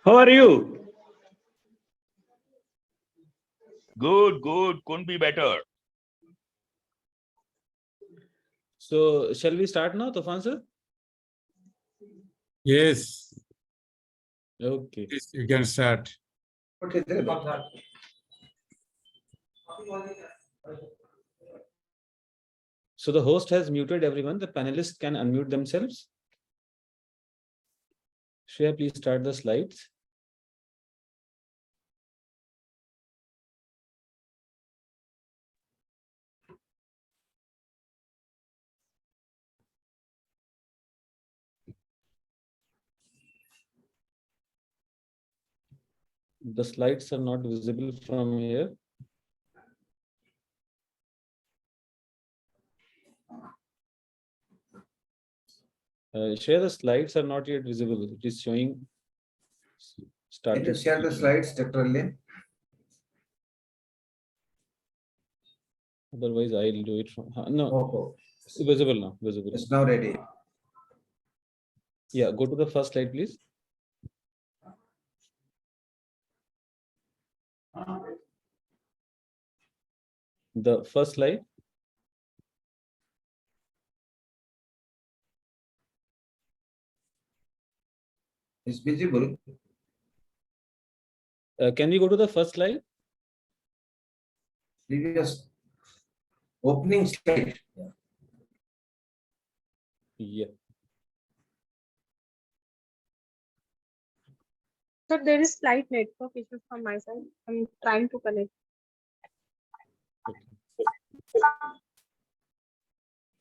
How are you? Good, couldn't be better. So, shall we start now, Tufan sir? Yes, Okay. yes, you can start. So, the host has muted everyone. The panelists can unmute themselves. Shreya, please start the slides. The slides are not visible from here. Share the slides are not yet visible. It is showing Can you started. share the slides, Dr. Lim? Otherwise, I'll do it from. No, Oh, visible now. Visible. it's now ready. Yeah, go to the first slide, please. The first slide. It's visible. Can we go to the first slide? Previous opening slide. Yeah. So there is slight network issue from my side. I'm trying to connect.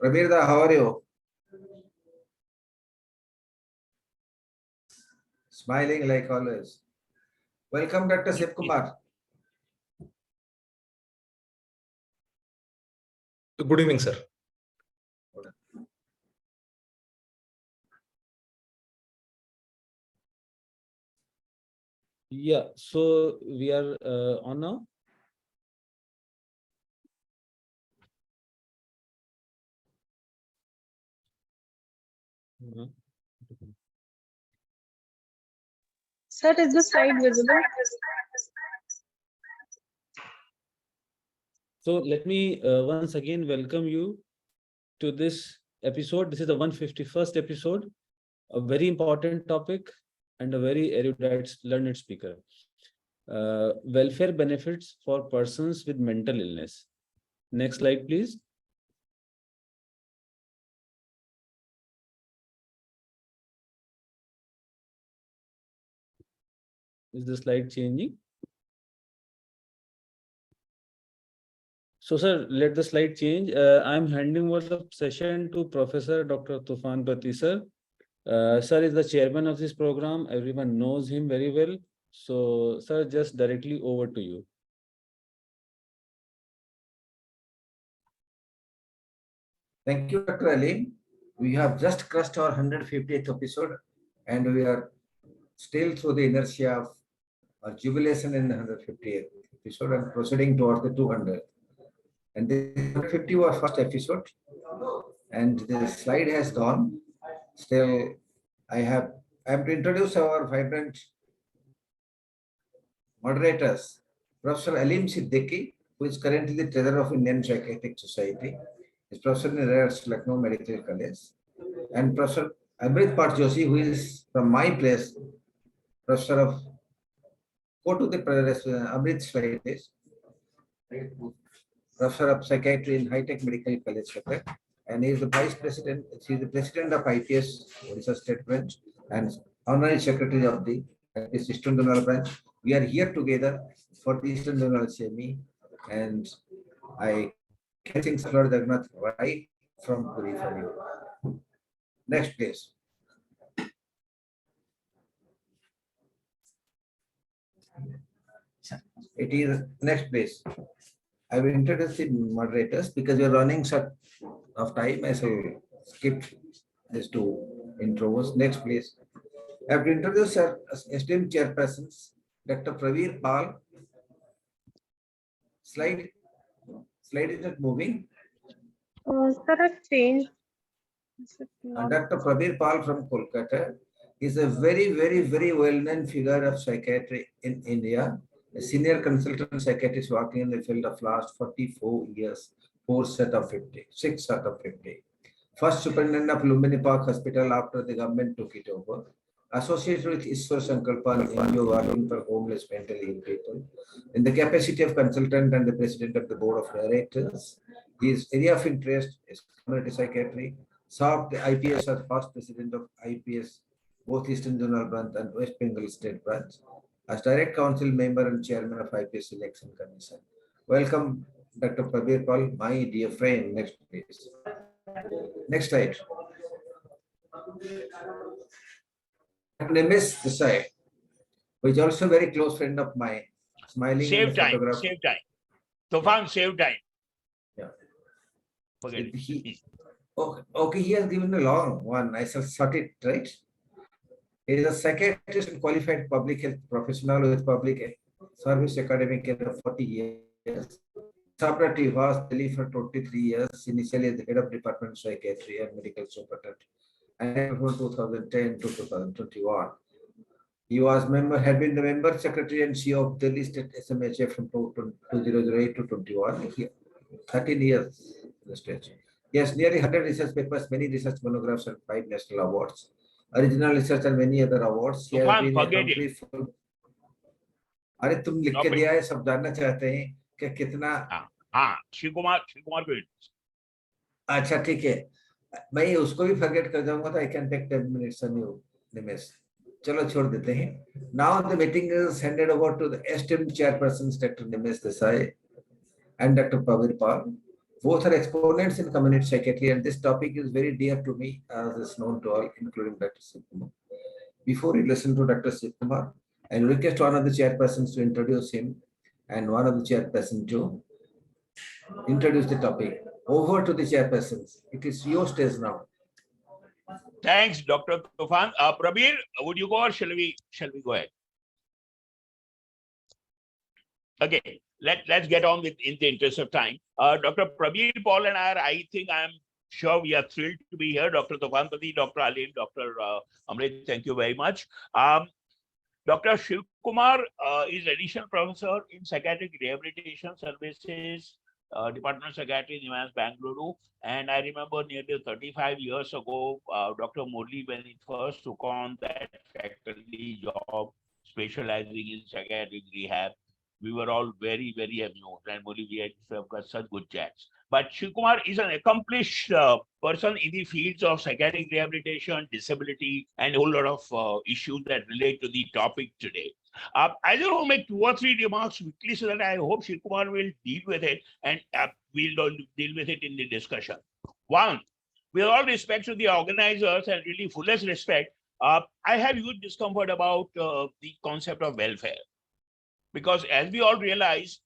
Praveerda, how are you? Smiling like always. Welcome, Dr. Shiv Kumar. Good evening, sir. Yeah. So we are on now. Sir, is the slide visible? So let me once again welcome you to this episode. This is the 151st episode, a very important topic and a very erudite, learned speaker. Welfare benefits for persons with mental illness. Next slide, please. Is the slide changing? So, sir, let the slide change. I'm handing over the session to Professor Dr. Tufan Bhatti, sir. Sir is the chairman of this program. Everyone knows him very well. So, sir, just directly over to you. Thank you, Dr. Ali. We have just crossed our 150th episode and we are still through the inertia of our jubilation in the 150th episode and proceeding towards the 200th. And this 150 was first episode and the slide has gone. Still, I have to introduce our vibrant moderators, Professor Alim Siddiqui, who is currently the treasurer of Indian Psychiatric Society, is professor in RARS Lucknow Medical College, and Professor Amrit Pat Joshi, who is from my place, professor of, go to the Amrit slide, please. Professor of Psychiatry in High Tech Medical College, and he is the vice president, he is the president of IPS, Odisha State Branch, and honorary secretary of the Eastern Donor Branch. We are here together for the Eastern Donor CME, and I can sing Lord Jagannath right from Puri for you. Next, please. It is next, please. I will introduce the moderators because we are running short of time. I will skip these two intros. Next, please. I have to introduce our esteemed chairpersons, Dr. Praveer Pal. Slide is not moving. Sir, I've changed. And Dr. Praveer Pal from Kolkata He's a very well-known figure of psychiatry in India, a senior consultant psychiatrist working in the field of last 44 years, 6 out of 50. First superintendent of Lumbini Park Hospital after the government took it over. Associated with Iswar Sankalpan NGO working for homeless mentally ill people. In the capacity of consultant and the president of the board of directors, his area of interest is community psychiatry. Served the IPS as past president of IPS, both Eastern Zonal Branch and West Bengal State Branch, as direct council member and chairman of IPS Election Commission. Welcome, Dr. Prabir Pal, my dear friend. Next, please. Next slide. Nimesh Desai, who is also a very close friend of mine, smiling in Save the time, photograph. save time. Tufan, save time. Yeah. Forget it. Okay, he has given a long one. I shall sort it, right? He is a psychiatrist and qualified public health professional with public service academic career of 40 years. Operative was Delhi for 23 years, initially as the head of Department of Psychiatry and Medical Superintendent, and from 2010 to 2021. He was had been the member secretary and CEO of Delhi State SMHA from 2008 to 21. 13 years in the stage. He has nearly 100 research papers, many research monographs, and 5 national awards, original research, and many other awards. He has been forget it. अरे तुम लिख के दिया है, सब जानना चाहते हैं कि कितना. हाँ, शिव कुमार को. अच्छा ठीक है, मैं उसको भी फॉरगेट कर जाऊंगा तो I can take 10 minutes on you, Nimesh. चलो छोड़ देते हैं. Now the meeting is handed over to the esteemed chairpersons Dr. Nimesh Desai and Dr. Prabir Pal. Both are exponents in community psychiatry, and this topic is very dear to me, as is known to all, including Dr. Sivkumar. Before we listen to Dr. Sivkumar, I request one of the chairpersons to introduce him and one of the chairpersons to introduce the topic. Over to the chairpersons. It is your stage now. Thanks, Dr. Tufan. Prabir, would you go or shall we go ahead? Okay, let's get on with in the interest of time. Dr. Prabir Paul and I think I'm sure we are thrilled to be here. Dr. Tufan Pati, Dr. Alim, Dr. Amrit, thank you very much. Dr. Shiv Kumar is additional professor in psychiatric rehabilitation services, Department of Psychiatry in UMass Bangalore. And I remember nearly 35 years ago, Dr. Murli, when he first took on that faculty job, specializing in psychiatric rehab, we were all very amused, and Murli, we had got such good chats. But Shiv Kumar is an accomplished person in the fields of psychiatric rehabilitation, disability, and a whole lot of issues that relate to the topic today. I just want to make 2 or 3 remarks quickly so that I hope Shiv Kumar will deal with it, and we'll deal with it in the discussion. One, with all respect to the organizers and really fullest respect, I have huge discomfort about the concept of welfare. Because as we all realize,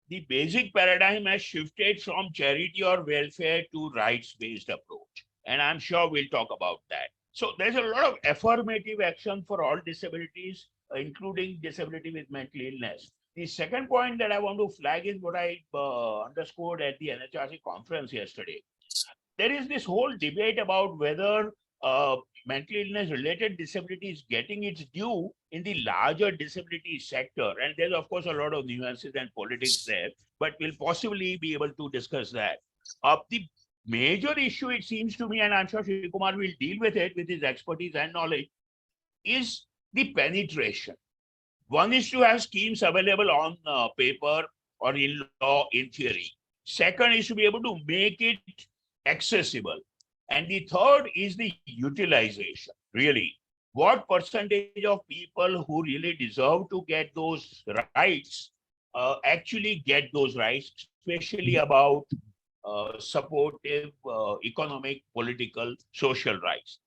the basic paradigm has shifted from charity or welfare to rights-based approach. And I'm sure we'll talk about that. So there's a lot of affirmative action for all disabilities, including disability with mental illness. The second point that I want to flag is what I underscored at the NHRC conference yesterday. There is this whole debate about whether mental illness related disability is getting its due in the larger disability sector. And there's of course a lot of nuances and politics there, but we'll possibly be able to discuss that. The major issue, it seems to me, and I'm sure Shiv Kumar will deal with it with his expertise and knowledge, is the penetration. One is to have schemes available on paper or in law, in theory. Second is to be able to make it accessible. And the third is the utilization, really. What percentage of people who really deserve to get those rights actually get those rights, especially about supportive economic, political, social rights.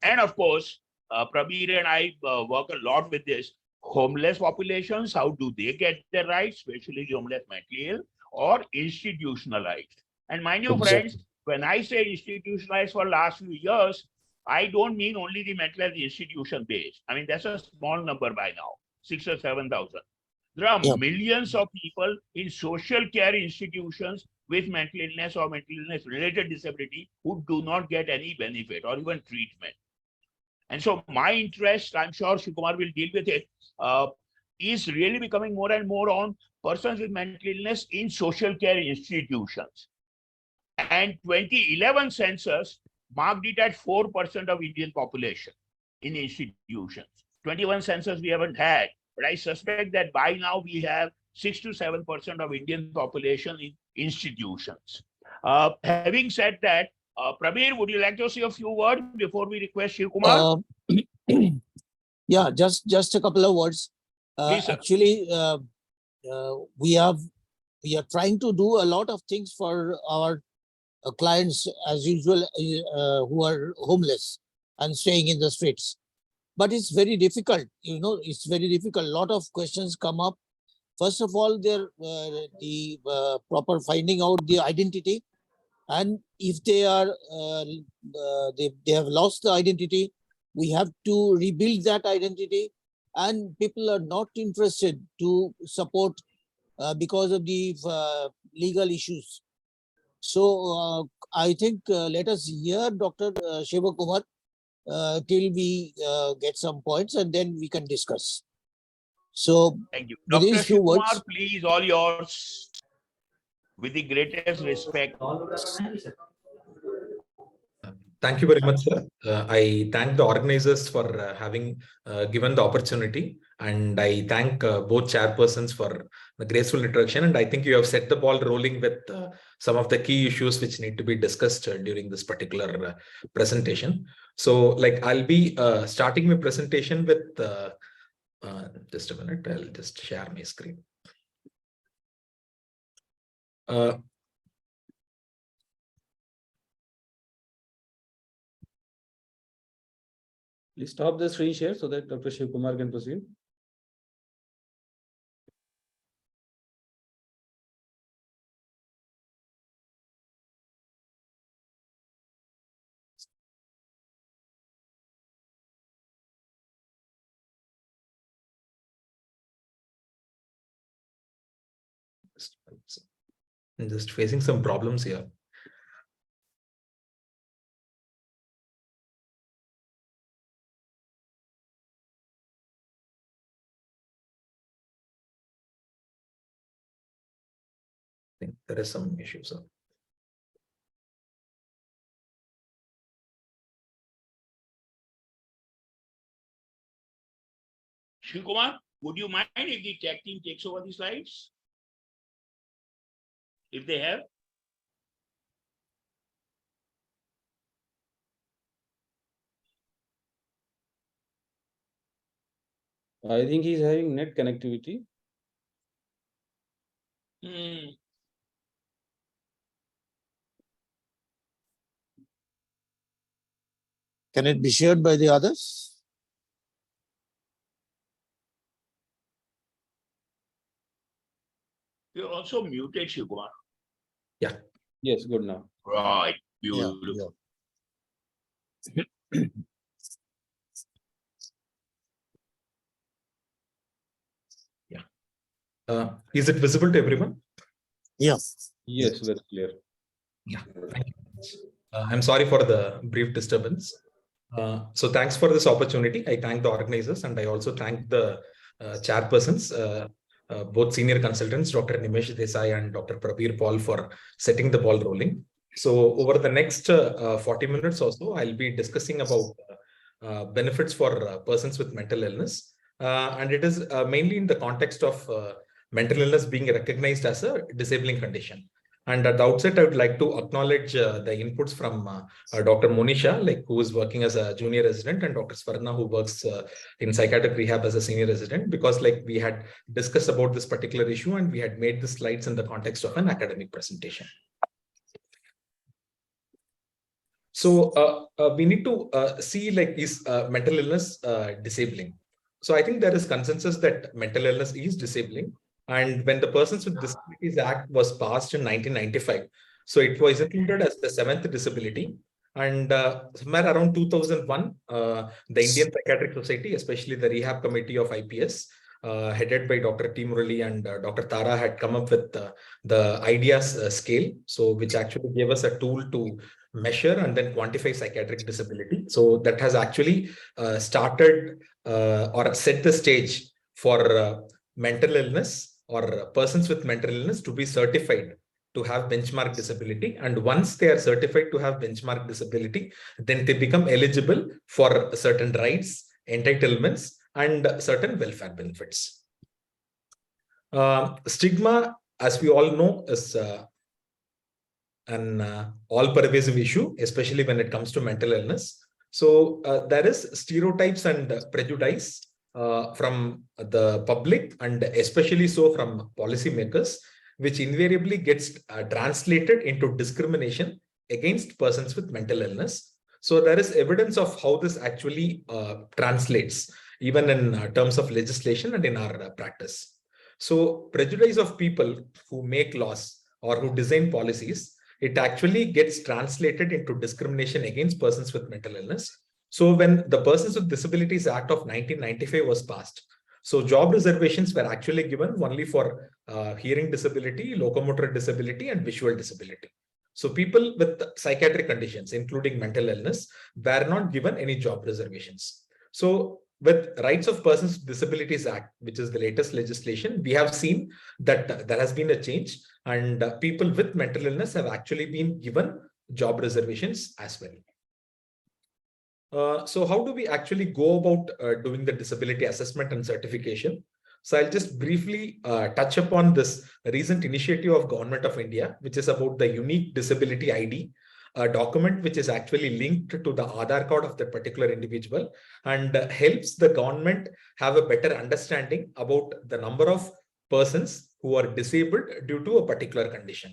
And of course, Prabir and I work a lot with this. Homeless populations, how do they get their rights, especially the homeless mentally ill, or institutionalized? And mind you, friends, when I say institutionalized for last few years, I don't mean only the mental health institution based. I mean, that's a small number by now, 6,000 or 7,000. There are millions of people in social care institutions with mental illness or mental illness related disability who do not get any benefit or even treatment. And so my interest, I'm sure Shiv-Kumar will deal with it, is really becoming more and more on persons with mental illness in social care institutions. And 2011 census marked it at 4% of Indian population in institutions. 21 census we haven't had, but I suspect that by now we have 6 to 7% of Indian population in institutions. Having said that, Prabir, would you like to say a few words before we request Shiv-Kumar? Yeah, just a couple of words. Please, sir. Actually, we are trying to do a lot of things for our clients as usual, who are homeless and staying in the streets. But it's very difficult, it's very difficult. A lot of questions come up. First of all, the proper finding out the identity. And if they are, they have lost the identity, we have to rebuild that identity. And people are not interested to support because of the legal issues. So I think let us hear Dr. Shivakumar till we get some points, and then we can discuss. So Thank you. with Dr. these few Shiv-Kumar, words, please, all yours. With the greatest respect. Thank you very much, sir. I thank the organizers for having given the opportunity, and I thank both chairpersons for the graceful introduction. And I think you have set the ball rolling with some of the key issues which need to be discussed during this particular presentation. So, like, I'll be starting my presentation with just a minute. I'll just share my screen. Please stop the screen share so that Dr. Shiv-Kumar can proceed. I'm just facing some problems here. I think there is some issue, sir. Shiv-Kumar, would you mind if the tech team takes over the slides? If they have? I think he's having net connectivity. can it be shared by the others? You're also muted, Shiv-Kumar. Yes, good now. Right. Yeah, Beautiful. Is it visible to everyone? Yeah. Yes, very clear. Yeah, thank you. I'm sorry for the brief disturbance. So thanks for this opportunity. I thank the organizers, and I also thank the chairpersons, both senior consultants, Dr. Nimesh Desai and Dr. Prabir Paul, for setting the ball rolling. So over the next 40 minutes or so, I'll be discussing about benefits for persons with mental illness. And it is mainly in the context of mental illness being recognized as a disabling condition. And at the outset, I would like to acknowledge the inputs from Dr. Monisha, who is working as a junior resident, and Dr. Swarna, who works in psychiatric rehab as a senior resident, because we had discussed about this particular issue and we had made the slides in the context of an academic presentation. So we need to see, is mental illness disabling? So I think there is consensus that mental illness is disabling. And when the Persons with Disabilities Act was passed in 1995, so it was included as the 7th disability. And somewhere around 2001, the Indian Psychiatric Society, especially the Rehab Committee of IPS, headed by Dr. T. Murali and Dr. Tara, had come up with the IDEAS scale, so which actually gave us a tool to measure and then quantify psychiatric disability. So that has actually started or set the stage for mental illness or persons with mental illness to be certified to have benchmark disability. And once they are certified to have benchmark disability, then they become eligible for certain rights, entitlements, and certain welfare benefits. Stigma, as we all know, is an all-pervasive issue, especially when it comes to mental illness. So there is stereotypes and prejudice from the public, and especially so from policymakers, which invariably gets translated into discrimination against persons with mental illness. So there is evidence of how this actually translates, even in terms of legislation and in our practice. So prejudice of people who make laws or who design policies, it actually gets translated into discrimination against persons with mental illness. So when the Persons with Disabilities Act of 1995 was passed, so job reservations were actually given only for hearing disability, locomotor disability, and visual disability. So people with psychiatric conditions, including mental illness, were not given any job reservations. So with Rights of Persons with Disabilities Act, which is the latest legislation, we have seen that there has been a change, and people with mental illness have actually been given job reservations as well. So how do we actually go about doing the disability assessment and certification? So I'll just briefly touch upon this recent initiative of Government of India, which is about the unique disability ID, a document which is actually linked to the Aadhaar card of that particular individual, and helps the government have a better understanding about the number of persons who are disabled due to a particular condition.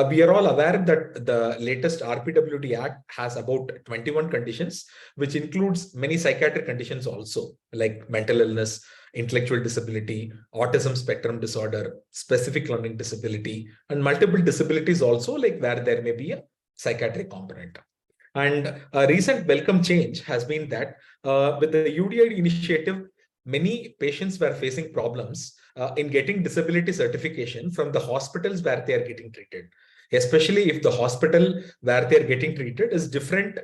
We are all aware that the latest RPWD Act has about 21 conditions, which includes many psychiatric conditions also, like mental illness, intellectual disability, autism spectrum disorder, specific learning disability, and multiple disabilities also, like where there may be a psychiatric component. And a recent welcome change has been that with the UDID initiative, many patients were facing problems in getting disability certification from the hospitals where they are getting treated, especially if the hospital where they are getting treated is different,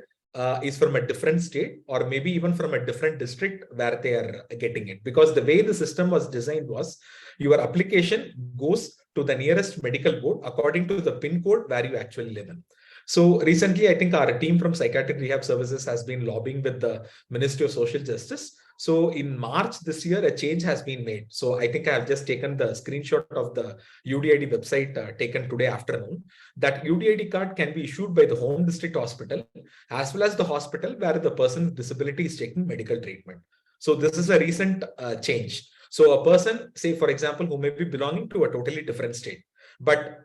is from a different state, or maybe even from a different district where they are getting it. Because the way the system was designed was your application goes to the nearest medical board according to the PIN code where you actually live in. So recently, I think our team from Psychiatric Rehab Services has been lobbying with the Ministry of Social Justice. So in March this year, a change has been made. So I think I have just taken the screenshot of the UDID website taken today afternoon. That UDID card can be issued by the home district hospital as well as the hospital where the person with disability is taking medical treatment. So this is a recent change. So a person, say for example, who may be belonging to a totally different state, but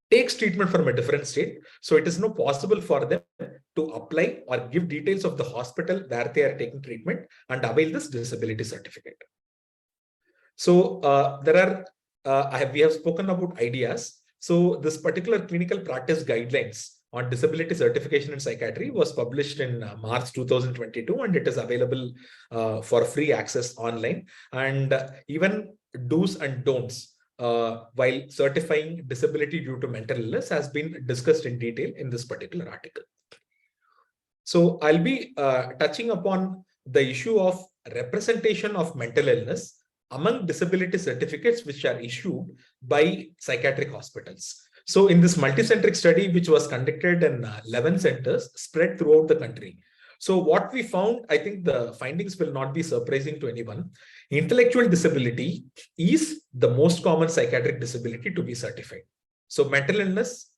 takes treatment from a different state. So it is not possible for them to apply or give details of the hospital where they are taking treatment and avail this disability certificate. So we have spoken about ideas. So this particular clinical practice guidelines on disability certification in psychiatry was published in March 2022, and it is available for free access online. And even do's and don'ts while certifying disability due to mental illness has been discussed in detail in this particular article. So I'll be touching upon the issue of representation of mental illness among disability certificates which are issued by psychiatric hospitals. So in this multicentric study, which was conducted in 11 centers spread throughout the country. So what we found, I think the findings will not be surprising to anyone. Intellectual disability is the most common psychiatric disability to be certified. So mental illness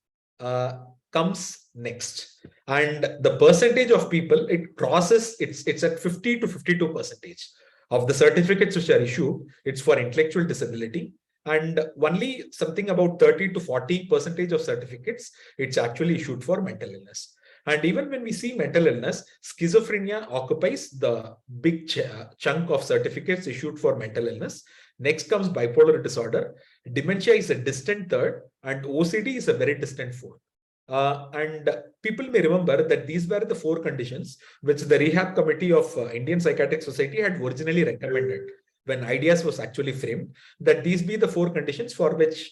comes next. And the percentage of people, it crosses, it's at 50 to 52% of the certificates which are issued, it's for intellectual disability. And only something about 30 to 40% of certificates, it's actually issued for mental illness. And even when we see mental illness, schizophrenia occupies the big chunk of certificates issued for mental illness. Next comes bipolar disorder. Dementia is a distant third, and OCD is a very distant fourth. And people may remember that these were the 4 conditions which the Rehab Committee of Indian Psychiatric Society had originally recommended when ideas was actually framed, that these be the 4 conditions for which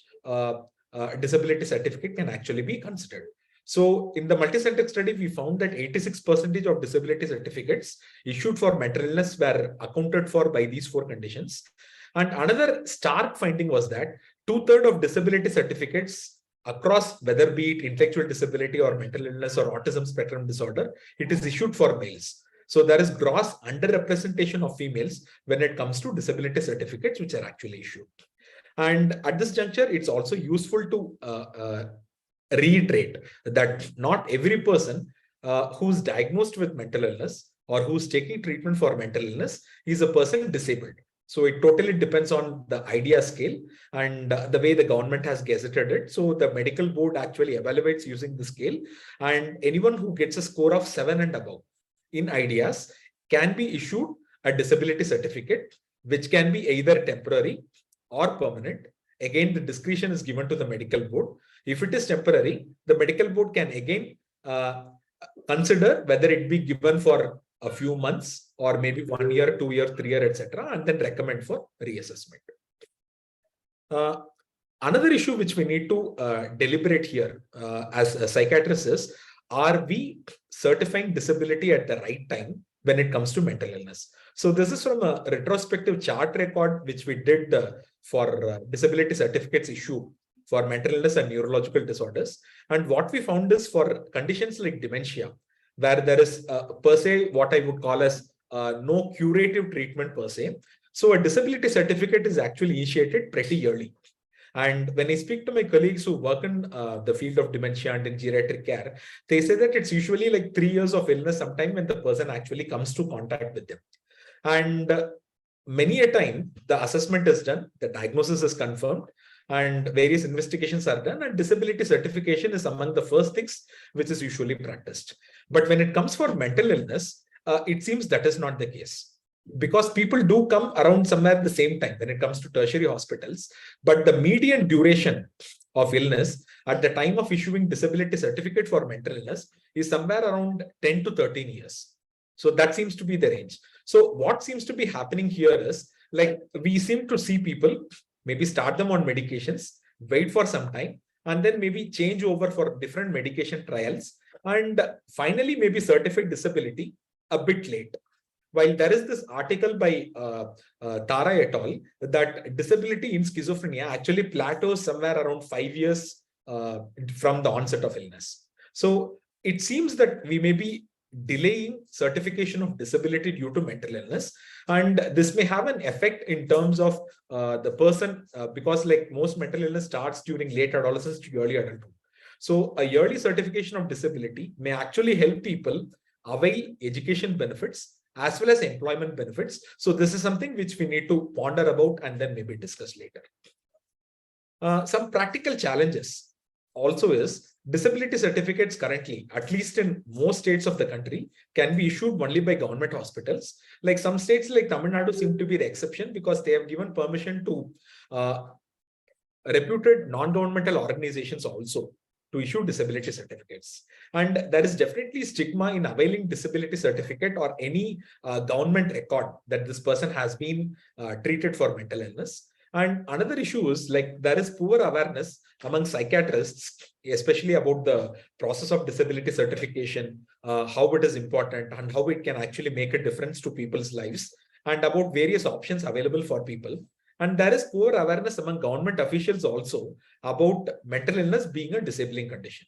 disability certificate can actually be considered. So in the multicentric study, we found that 86% of disability certificates issued for mental illness were accounted for by these 4 conditions. And another stark finding was that 2/3 of disability certificates across, whether be it intellectual disability or mental illness or autism spectrum disorder, it is issued for males. So there is gross underrepresentation of females when it comes to disability certificates which are actually issued. And at this juncture, it's also useful to reiterate that not every person who's diagnosed with mental illness or who's taking treatment for mental illness is a person disabled. So it totally depends on the IDEA scale and the way the government has gazetted it. So the medical board actually evaluates using the scale, and anyone who gets a score of 7 and above in IDEAs can be issued a disability certificate, which can be either temporary or permanent. Again, the discretion is given to the medical board. If it is temporary, the medical board can again consider whether it be given for a few months or maybe 1 year, 2 year, 3 year, etc., and then recommend for reassessment. Another issue which we need to deliberate here as a psychiatrist is, are we certifying disability at the right time when it comes to mental illness? So this is from a retrospective chart record which we did for disability certificates issue for mental illness and neurological disorders. And what we found is, for conditions like dementia, where there is per se what I would call as no curative treatment per se, so a disability certificate is actually initiated pretty early. And when I speak to my colleagues who work in the field of dementia and in geriatric care, they say that it's usually like 3 years of illness sometime when the person actually comes to contact with them. And many a time the assessment is done, the diagnosis is confirmed, and various investigations are done, and disability certification is among the first things which is usually practiced. But when it comes for mental illness, it seems that is not the case, because people do come around somewhere at the same time when it comes to tertiary hospitals. But the median duration of illness at the time of issuing disability certificate for mental illness is somewhere around 10 to 13 years. So that seems to be the range. So what seems to be happening here is, like, we seem to see people maybe start them on medications, wait for some time, and then maybe change over for different medication trials, and finally maybe certify disability a bit late. While there is this article by Tara et al. That disability in schizophrenia actually plateaus somewhere around 5 years from the onset of illness. So it seems that we may be delaying certification of disability due to mental illness, and this may have an effect in terms of the person, because like most mental illness starts during late adolescence to early adulthood. So a yearly certification of disability may actually help people avail education benefits as well as employment benefits. So this is something which we need to ponder about and then maybe discuss later. Some practical challenges also is, disability certificates currently, at least in most states of the country, can be issued only by government hospitals. Like some states like Tamil Nadu seem to be the exception, because they have given permission to reputed non-governmental organizations also to issue disability certificates. And there is definitely stigma in availing disability certificate or any government record that this person has been treated for mental illness. And another issue is, like, there is poor awareness among psychiatrists, especially about the process of disability certification, how it is important and how it can actually make a difference to people's lives, and about various options available for people. And there is poor awareness among government officials also about mental illness being a disabling condition.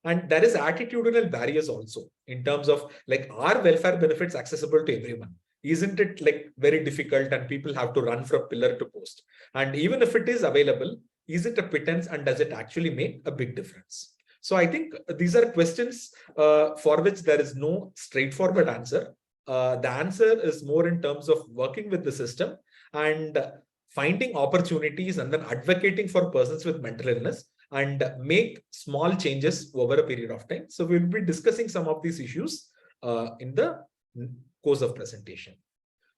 And there is attitudinal barriers also in terms of, like, are welfare benefits accessible to everyone? Isn't it like very difficult and people have to run from pillar to post? And even if it is available, is it a pittance and does it actually make a big difference? So I think these are questions for which there is no straightforward answer. The answer is more in terms of working with the system and finding opportunities and then advocating for persons with mental illness and make small changes over a period of time. So we'll be discussing some of these issues in the course of presentation.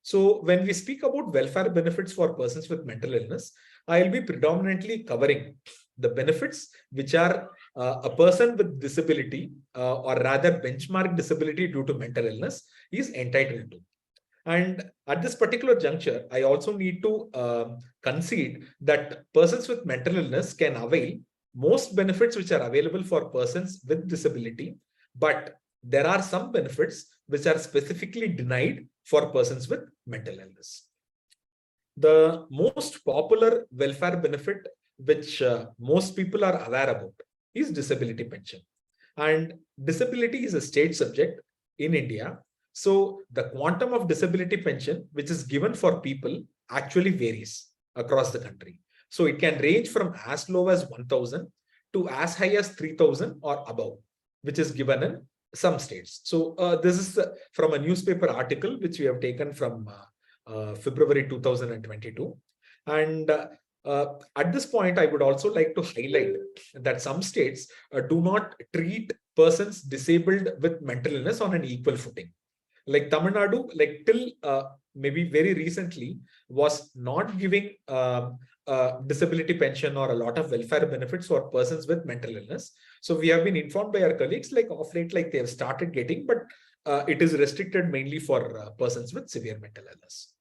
So when we speak about welfare benefits for persons with mental illness, I'll be predominantly covering the benefits which are a person with disability or rather benchmark disability due to mental illness is entitled to. And at this particular juncture, I also need to concede that persons with mental illness can avail most benefits which are available for persons with disability, but there are some benefits which are specifically denied for persons with mental illness. The most popular welfare benefit which most people are aware about is disability pension. And disability is a state subject in India. So the quantum of disability pension which is given for people actually varies across the country. So it can range from as low as 1,000 to as high as 3,000 or above, which is given in some states. So this is from a newspaper article which we have taken from February 2022. And at this point, I would also like to highlight that some states do not treat persons disabled with mental illness on an equal footing. Like Tamil Nadu, like till maybe very recently, was not giving disability pension or a lot of welfare benefits for persons with mental illness. So we have been informed by our colleagues, like of late, like they have started getting, but it is restricted mainly for persons with severe mental illness.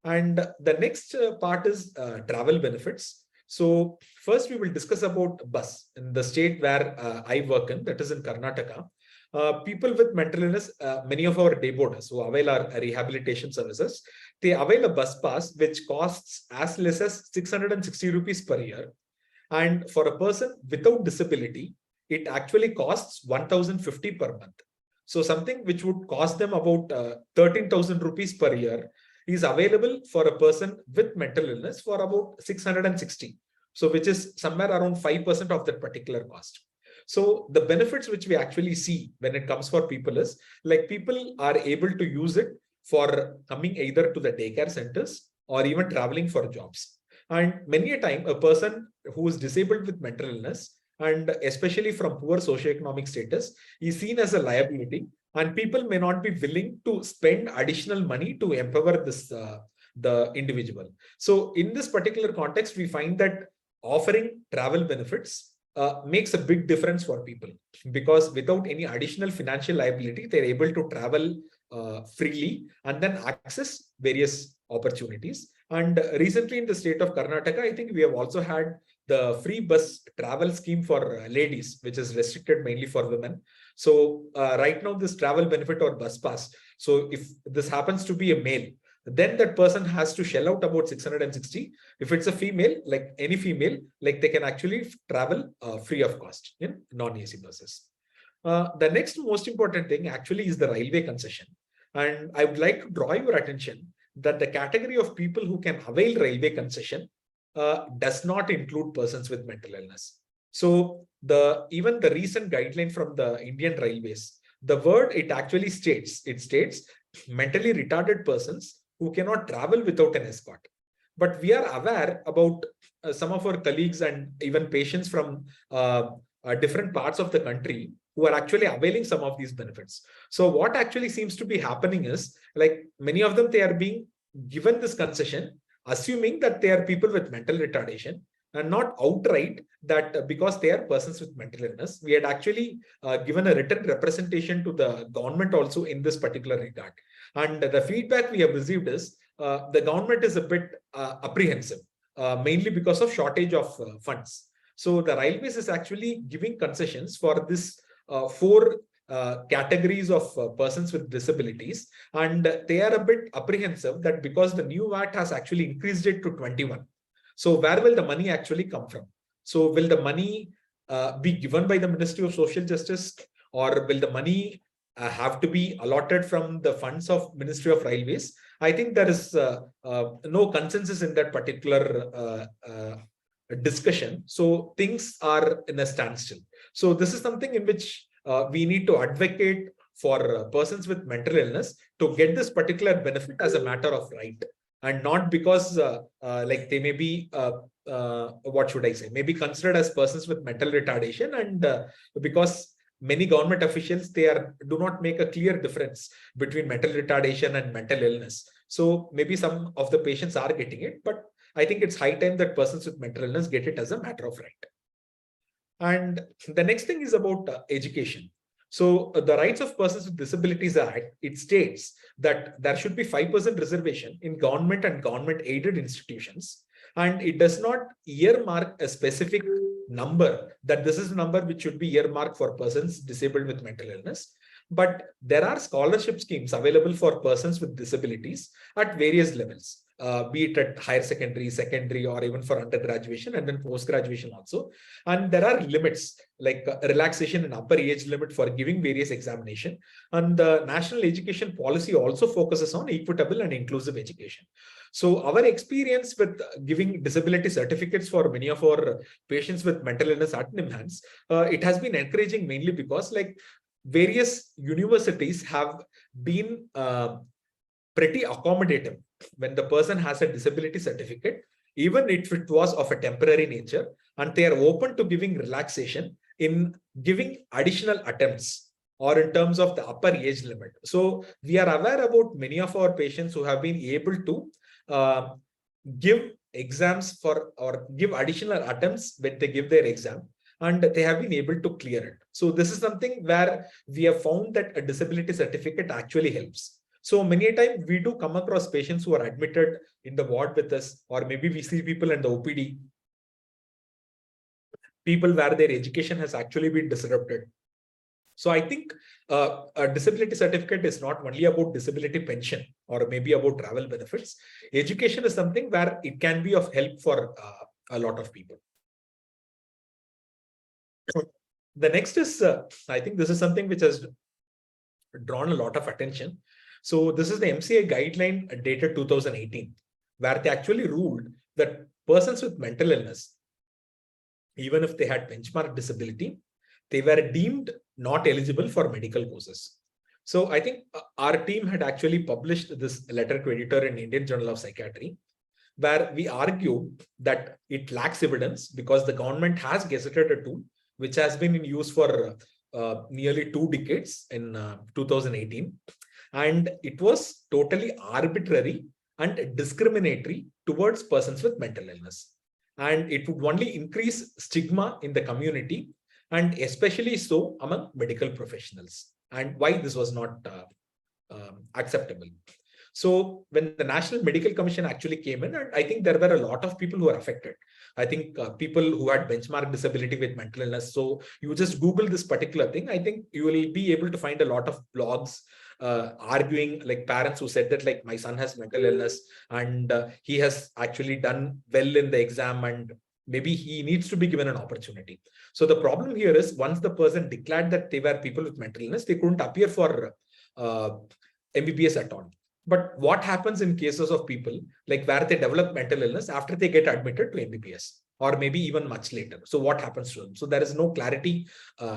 And the next part is travel benefits. So first we will discuss about bus in the state where I work in, that is in Karnataka. People with mental illness, many of our day boarders who avail our rehabilitation services, they avail a bus pass which costs as less as 660 rupees per year. And for a person without disability, it actually costs 1,050 per month. So something which would cost them about 13,000 rupees per year is available for a person with mental illness for about 660. So which is somewhere around 5% of that particular cost. So the benefits which we actually see when it comes for people is like people are able to use it for coming either to the daycare centers or even traveling for jobs. And many a time a person who is disabled with mental illness and especially from poor socioeconomic status is seen as a liability, and people may not be willing to spend additional money to empower this the individual. So in this particular context, we find that offering travel benefits makes a big difference for people, because without any additional financial liability, they're able to travel freely and then access various opportunities. And recently in the state of Karnataka, I think we have also had the free bus travel scheme for ladies, which is restricted mainly for women. So right now this travel benefit or bus pass, so if this happens to be a male, then that person has to shell out about 660. If it's a female, like any female, like they can actually travel free of cost in non-AC buses. The next most important thing actually is the railway concession. And I would like to draw your attention that the category of people who can avail railway concession does not include persons with mental illness. So even the recent guideline from the Indian Railways, the word it actually states, mentally retarded persons who cannot travel without an escort. But we are aware about some of our colleagues and even patients from different parts of the country who are actually availing some of these benefits. So what actually seems to be happening is, like many of them, they are being given this concession, assuming that they are people with mental retardation, and not outright that because they are persons with mental illness. We had actually given a written representation to the government also in this particular regard. And the feedback we have received is the government is a bit apprehensive, mainly because of shortage of funds. So the Railways is actually giving concessions for this 4 categories of persons with disabilities, and they are a bit apprehensive that because the new VAT has actually increased it to 21. So where will the money actually come from? So will the money be given by the Ministry of Social Justice, or will the money have to be allotted from the funds of Ministry of Railways? I think there is no consensus in that particular discussion. So things are in a standstill. So this is something in which we need to advocate for persons with mental illness to get this particular benefit as a matter of right, and not because like they may be what should I say, maybe considered as persons with mental retardation, and because many government officials do not make a clear difference between mental retardation and mental illness. So maybe some of the patients are getting it, but I think it's high time that persons with mental illness get it as a matter of right. And the next thing is about education. So the Rights of Persons with Disabilities Act, it states that there should be 5% reservation in government and government aided institutions. and it does not earmark a specific number that this is a number which should be earmarked for persons disabled with mental illness. But there are scholarship schemes available for persons with disabilities at various levels, be it at higher secondary, or even for undergraduation and then post-graduation also. And there are limits like relaxation in upper age limit for giving various examination. And the National Education Policy also focuses on equitable and inclusive education. So our experience with giving disability certificates for many of our patients with mental illness at NIMHANS, it has been encouraging mainly because like various universities have been pretty accommodative when the person has a disability certificate, even if it was of a temporary nature, and they are open to giving relaxation in giving additional attempts or in terms of the upper age limit. So we are aware about many of our patients who have been able to give exams for or give additional attempts when they give their exam, and they have been able to clear it. So this is something where we have found that a disability certificate actually helps. So many a time we do come across patients who are admitted in the ward with us, or maybe we see people in the OPD, people where their education has actually been disrupted. So I think a disability certificate is not only about disability pension or maybe about travel benefits. Education is something where it can be of help for a lot of people. The next is, I think this is something which has drawn a lot of attention. So this is the MCA guideline dated 2018, where they actually ruled that persons with mental illness, even if they had benchmark disability, they were deemed not eligible for medical courses. So I think our team had actually published this letter to editor in Indian Journal of Psychiatry, where we argue that it lacks evidence because the government has gazetted a tool which has been in use for nearly 2 decades in 2018. And it was totally arbitrary and discriminatory towards persons with mental illness. And it would only increase stigma in the community, and especially so among medical professionals, and why this was not acceptable. So when the National Medical Commission actually came in, and I think there were a lot of people who were affected. I think people who had benchmark disability with mental illness. So you just Google this particular thing. I think you will be able to find a lot of blogs arguing, like parents who said that like my son has mental illness and he has actually done well in the exam and maybe he needs to be given an opportunity. So the problem here is once the person declared that they were people with mental illness, they couldn't appear for MBBS at all. But what happens in cases of people like where they develop mental illness after they get admitted to MBBS or maybe even much later? So what happens to them? So there is no clarity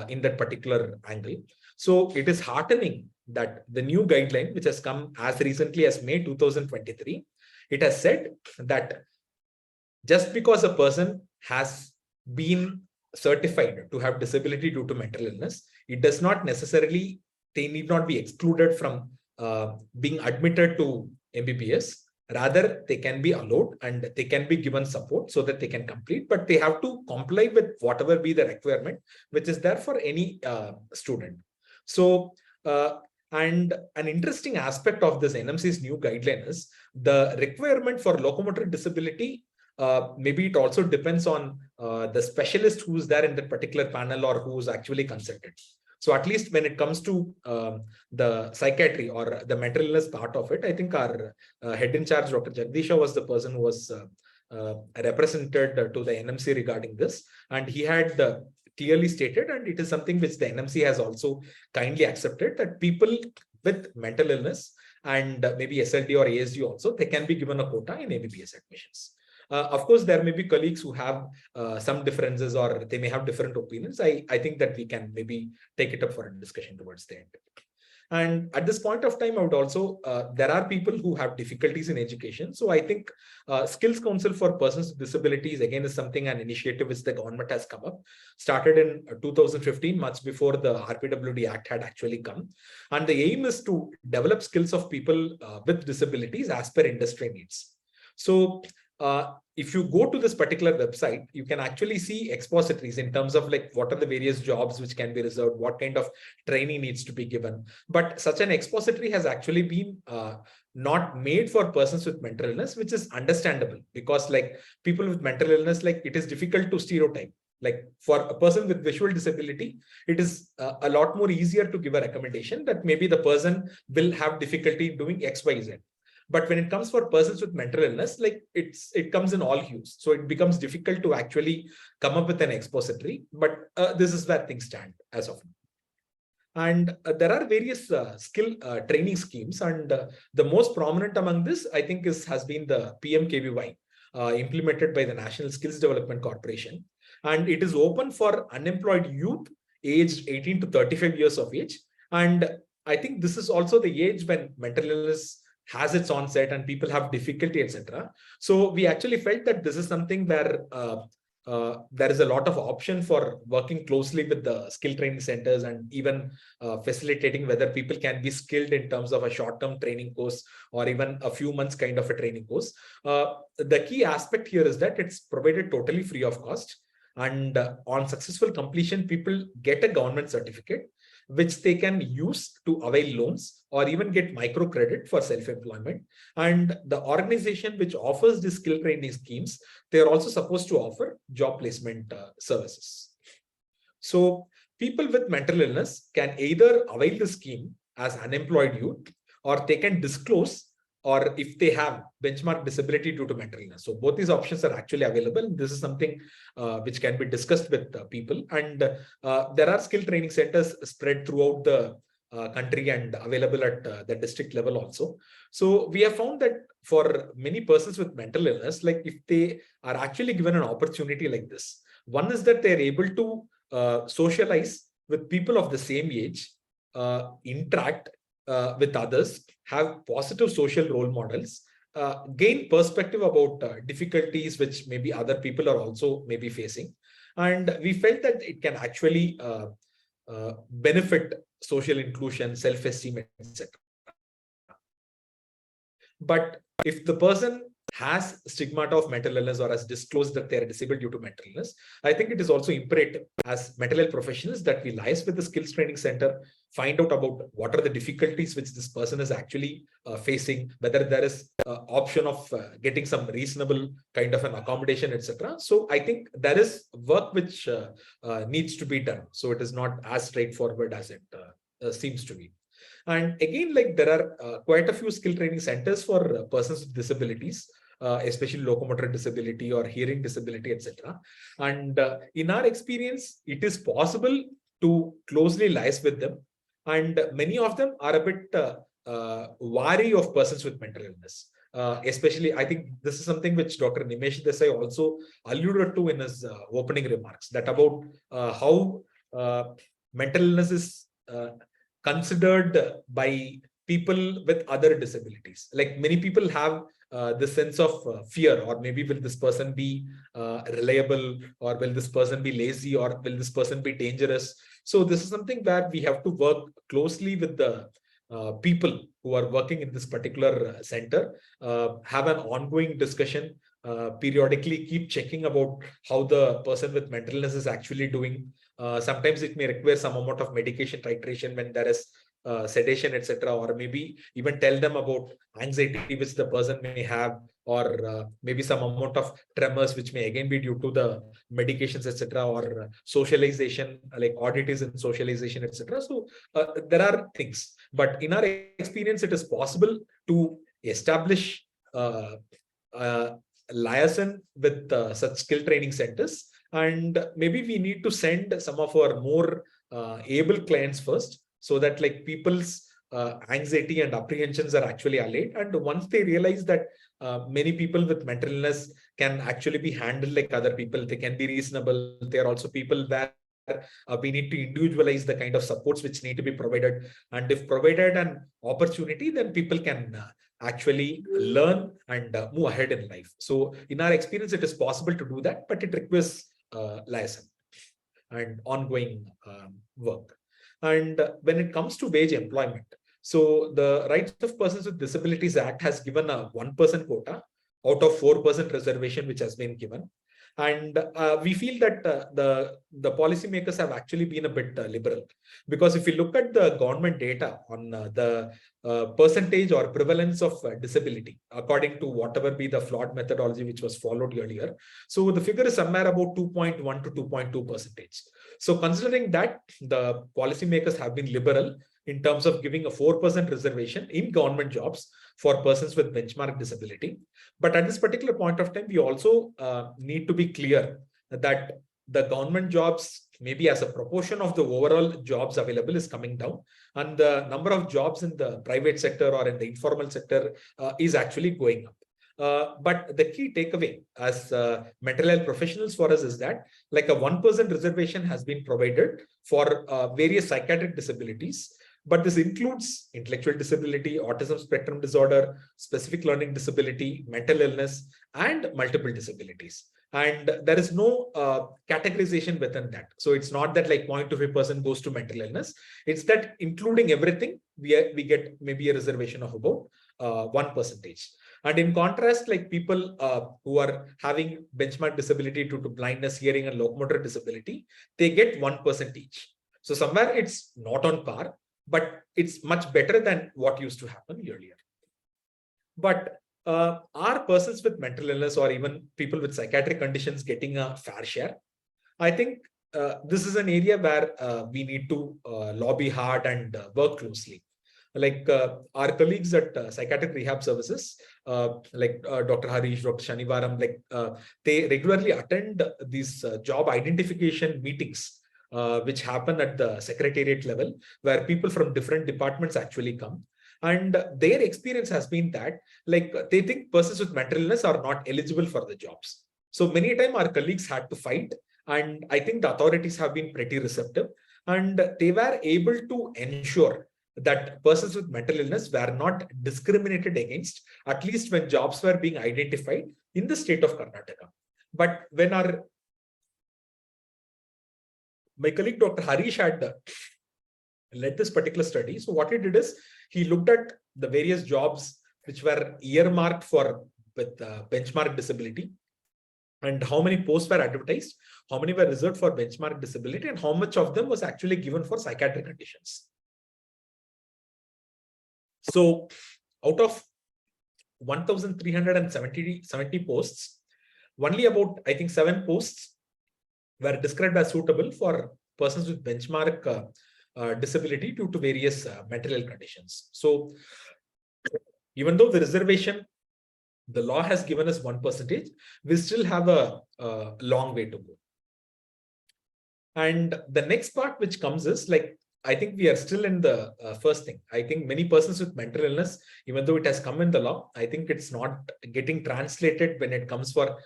in that particular angle. So it is heartening that the new guideline, which has come as recently as May 2023, it has said that just because a person has been certified to have disability due to mental illness, it does not necessarily, they need not be excluded from being admitted to MBBS. Rather, they can be allowed and they can be given support so that they can complete, but they have to comply with whatever be the requirement, which is there for any student. So, and an interesting aspect of this NMC's new guideline is the requirement for locomotor disability. Maybe it also depends on the specialist who's there in that particular panel or who's actually consulted. So at least when it comes to the psychiatry or the mental illness part of it, I think our head in charge, Dr. Jagdisha, was the person who was represented to the NMC regarding this. And he had clearly stated, and it is something which the NMC has also kindly accepted, that people with mental illness and maybe SLD or ASD also, they can be given a quota in MBBS admissions. Of course, there may be colleagues who have some differences or they may have different opinions. I think that we can maybe take it up for a discussion towards the end. And at this point of time, I would also, there are people who have difficulties in education. So I think Skills Council for Persons with Disabilities, again, is something, an initiative which the government has come up, started in 2015, much before the RPWD Act had actually come. And the aim is to develop skills of people with disabilities as per industry needs. So if you go to this particular website, you can actually see expositories in terms of like what are the various jobs which can be reserved, what kind of training needs to be given. But such an expository has actually been not made for persons with mental illness, which is understandable because like people with mental illness, like it is difficult to stereotype. Like for a person with visual disability, it is a lot more easier to give a recommendation that maybe the person will have difficulty doing X, Y, Z. But when it comes for persons with mental illness, like it comes in all hues. So it becomes difficult to actually come up with an expository. But this is where things stand as of now. And there are various skill training schemes. And the most prominent among this, I think, has been the PMKVY, implemented by the National Skills Development Corporation. And it is open for unemployed youth aged 18 to 35 years of age. And I think this is also the age when mental illness has its onset and people have difficulty, etc. So we actually felt that this is something where there is a lot of option for working closely with the skill training centers and even facilitating whether people can be skilled in terms of a short-term training course or even a few months kind of a training course. The key aspect here is that it's provided totally free of cost. And on successful completion, people get a government certificate, which they can use to avail loans or even get microcredit for self-employment. And the organization which offers these skill training schemes, they're also supposed to offer job placement services. So people with mental illness can either avail the scheme as unemployed youth, or they can disclose, or if they have benchmark disability due to mental illness. So both these options are actually available. This is something which can be discussed with people. And there are skill training centers spread throughout the country and available at the district level also. So we have found that for many persons with mental illness, like if they are actually given an opportunity like this, one is that they're able to socialize with people of the same age, interact with others, have positive social role models, gain perspective about difficulties which maybe other people are also maybe facing. And we felt that it can actually benefit social inclusion, self-esteem, etc. But if the person has stigmata of mental illness or has disclosed that they are disabled due to mental illness, I think it is also imperative as mental health professionals that we liaise with the skills training center, find out about what are the difficulties which this person is actually facing, whether there is option of getting some reasonable kind of an accommodation, etc. So I think there is work which needs to be done. So it is not as straightforward as it seems to be. And again, like there are quite a few skill training centers for persons with disabilities, especially locomotor disability or hearing disability, etc. And in our experience, it is possible to closely liaise with them. And many of them are a bit wary of persons with mental illness. Especially, I think this is something which Dr. Nimesh Desai also alluded to in his opening remarks, that about how mental illness is considered by people with other disabilities. Like many people have the sense of fear, or maybe will this person be reliable, or will this person be lazy, or will this person be dangerous? So this is something where we have to work closely with the people who are working in this particular center, have an ongoing discussion, periodically keep checking about how the person with mental illness is actually doing. Sometimes it may require some amount of medication titration when there is sedation, etc., or maybe even tell them about anxiety which the person may have, or maybe some amount of tremors which may again be due to the medications, etc., or socialization, like oddities in socialization, etc. So there are things, but in our experience, it is possible to establish liaison with such skill training centers. And maybe we need to send some of our more able clients first, so that like people's anxiety and apprehensions are actually allayed. And once they realize that many people with mental illness can actually be handled like other people, they can be reasonable. They are also people where we need to individualize the kind of supports which need to be provided. And if provided an opportunity, then people can actually learn and move ahead in life. So in our experience, it is possible to do that, but it requires liaison and ongoing work. And when it comes to wage employment, so the Rights of Persons with Disabilities Act has given a 1% quota out of 4% reservation which has been given. And we feel that the policymakers have actually been a bit liberal, because if you look at the government data on the percentage or prevalence of disability, according to whatever be the flawed methodology which was followed earlier, so the figure is somewhere about 2.1 to 2.2%. So considering that the policymakers have been liberal in terms of giving a 4% reservation in government jobs for persons with benchmark disability. But at this particular point of time, we also need to be clear that the government jobs, maybe as a proportion of the overall jobs available, is coming down, and the number of jobs in the private sector or in the informal sector is actually going up. But the key takeaway as mental health professionals for us is that like a 1% reservation has been provided for various psychiatric disabilities. But this includes intellectual disability, autism spectrum disorder, specific learning disability, mental illness, and multiple disabilities. And there is no categorization within that. So it's not that like 0.25% goes to mental illness. It's that including everything, we get maybe a reservation of about 1%. And in contrast, like people who are having benchmark disability due to blindness, hearing, and locomotor disability, they get 1% each. So somewhere it's not on par, but it's much better than what used to happen earlier. But are persons with mental illness or even people with psychiatric conditions getting a fair share? I think this is an area where we need to lobby hard and work closely. Like our colleagues at Psychiatric Rehab Services, like Dr. Harish, Dr. Shanivaram, like they regularly attend these job identification meetings, which happen at the secretariat level, where people from different departments actually come. And their experience has been that like they think persons with mental illness are not eligible for the jobs. So many a time our colleagues had to fight, and I think the authorities have been pretty receptive, and they were able to ensure that persons with mental illness were not discriminated against, at least when jobs were being identified in the state of Karnataka. But when my colleague Dr. Harish had led this particular study, so what he did is he looked at the various jobs which were earmarked for with benchmark disability, and how many posts were advertised, how many were reserved for benchmark disability, and how much of them was actually given for psychiatric conditions. So out of 1,370 posts, only about, I think, 7 posts were described as suitable for persons with benchmark disability due to various mental health conditions. So even though the reservation, the law has given us 1%, we still have a long way to go. And the next part which comes is like, I think we are still in the first thing. I think many persons with mental illness, even though it has come in the law, I think it's not getting translated when it comes for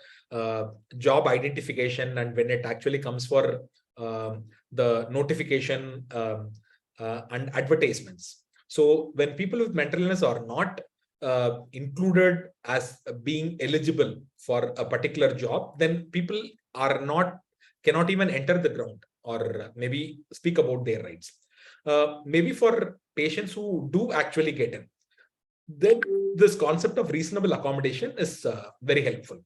job identification and when it actually comes for the notification and advertisements. So when people with mental illness are not included as being eligible for a particular job, then people are cannot even enter the ground or maybe speak about their rights. Maybe for patients who do actually get in, then this concept of reasonable accommodation is very helpful.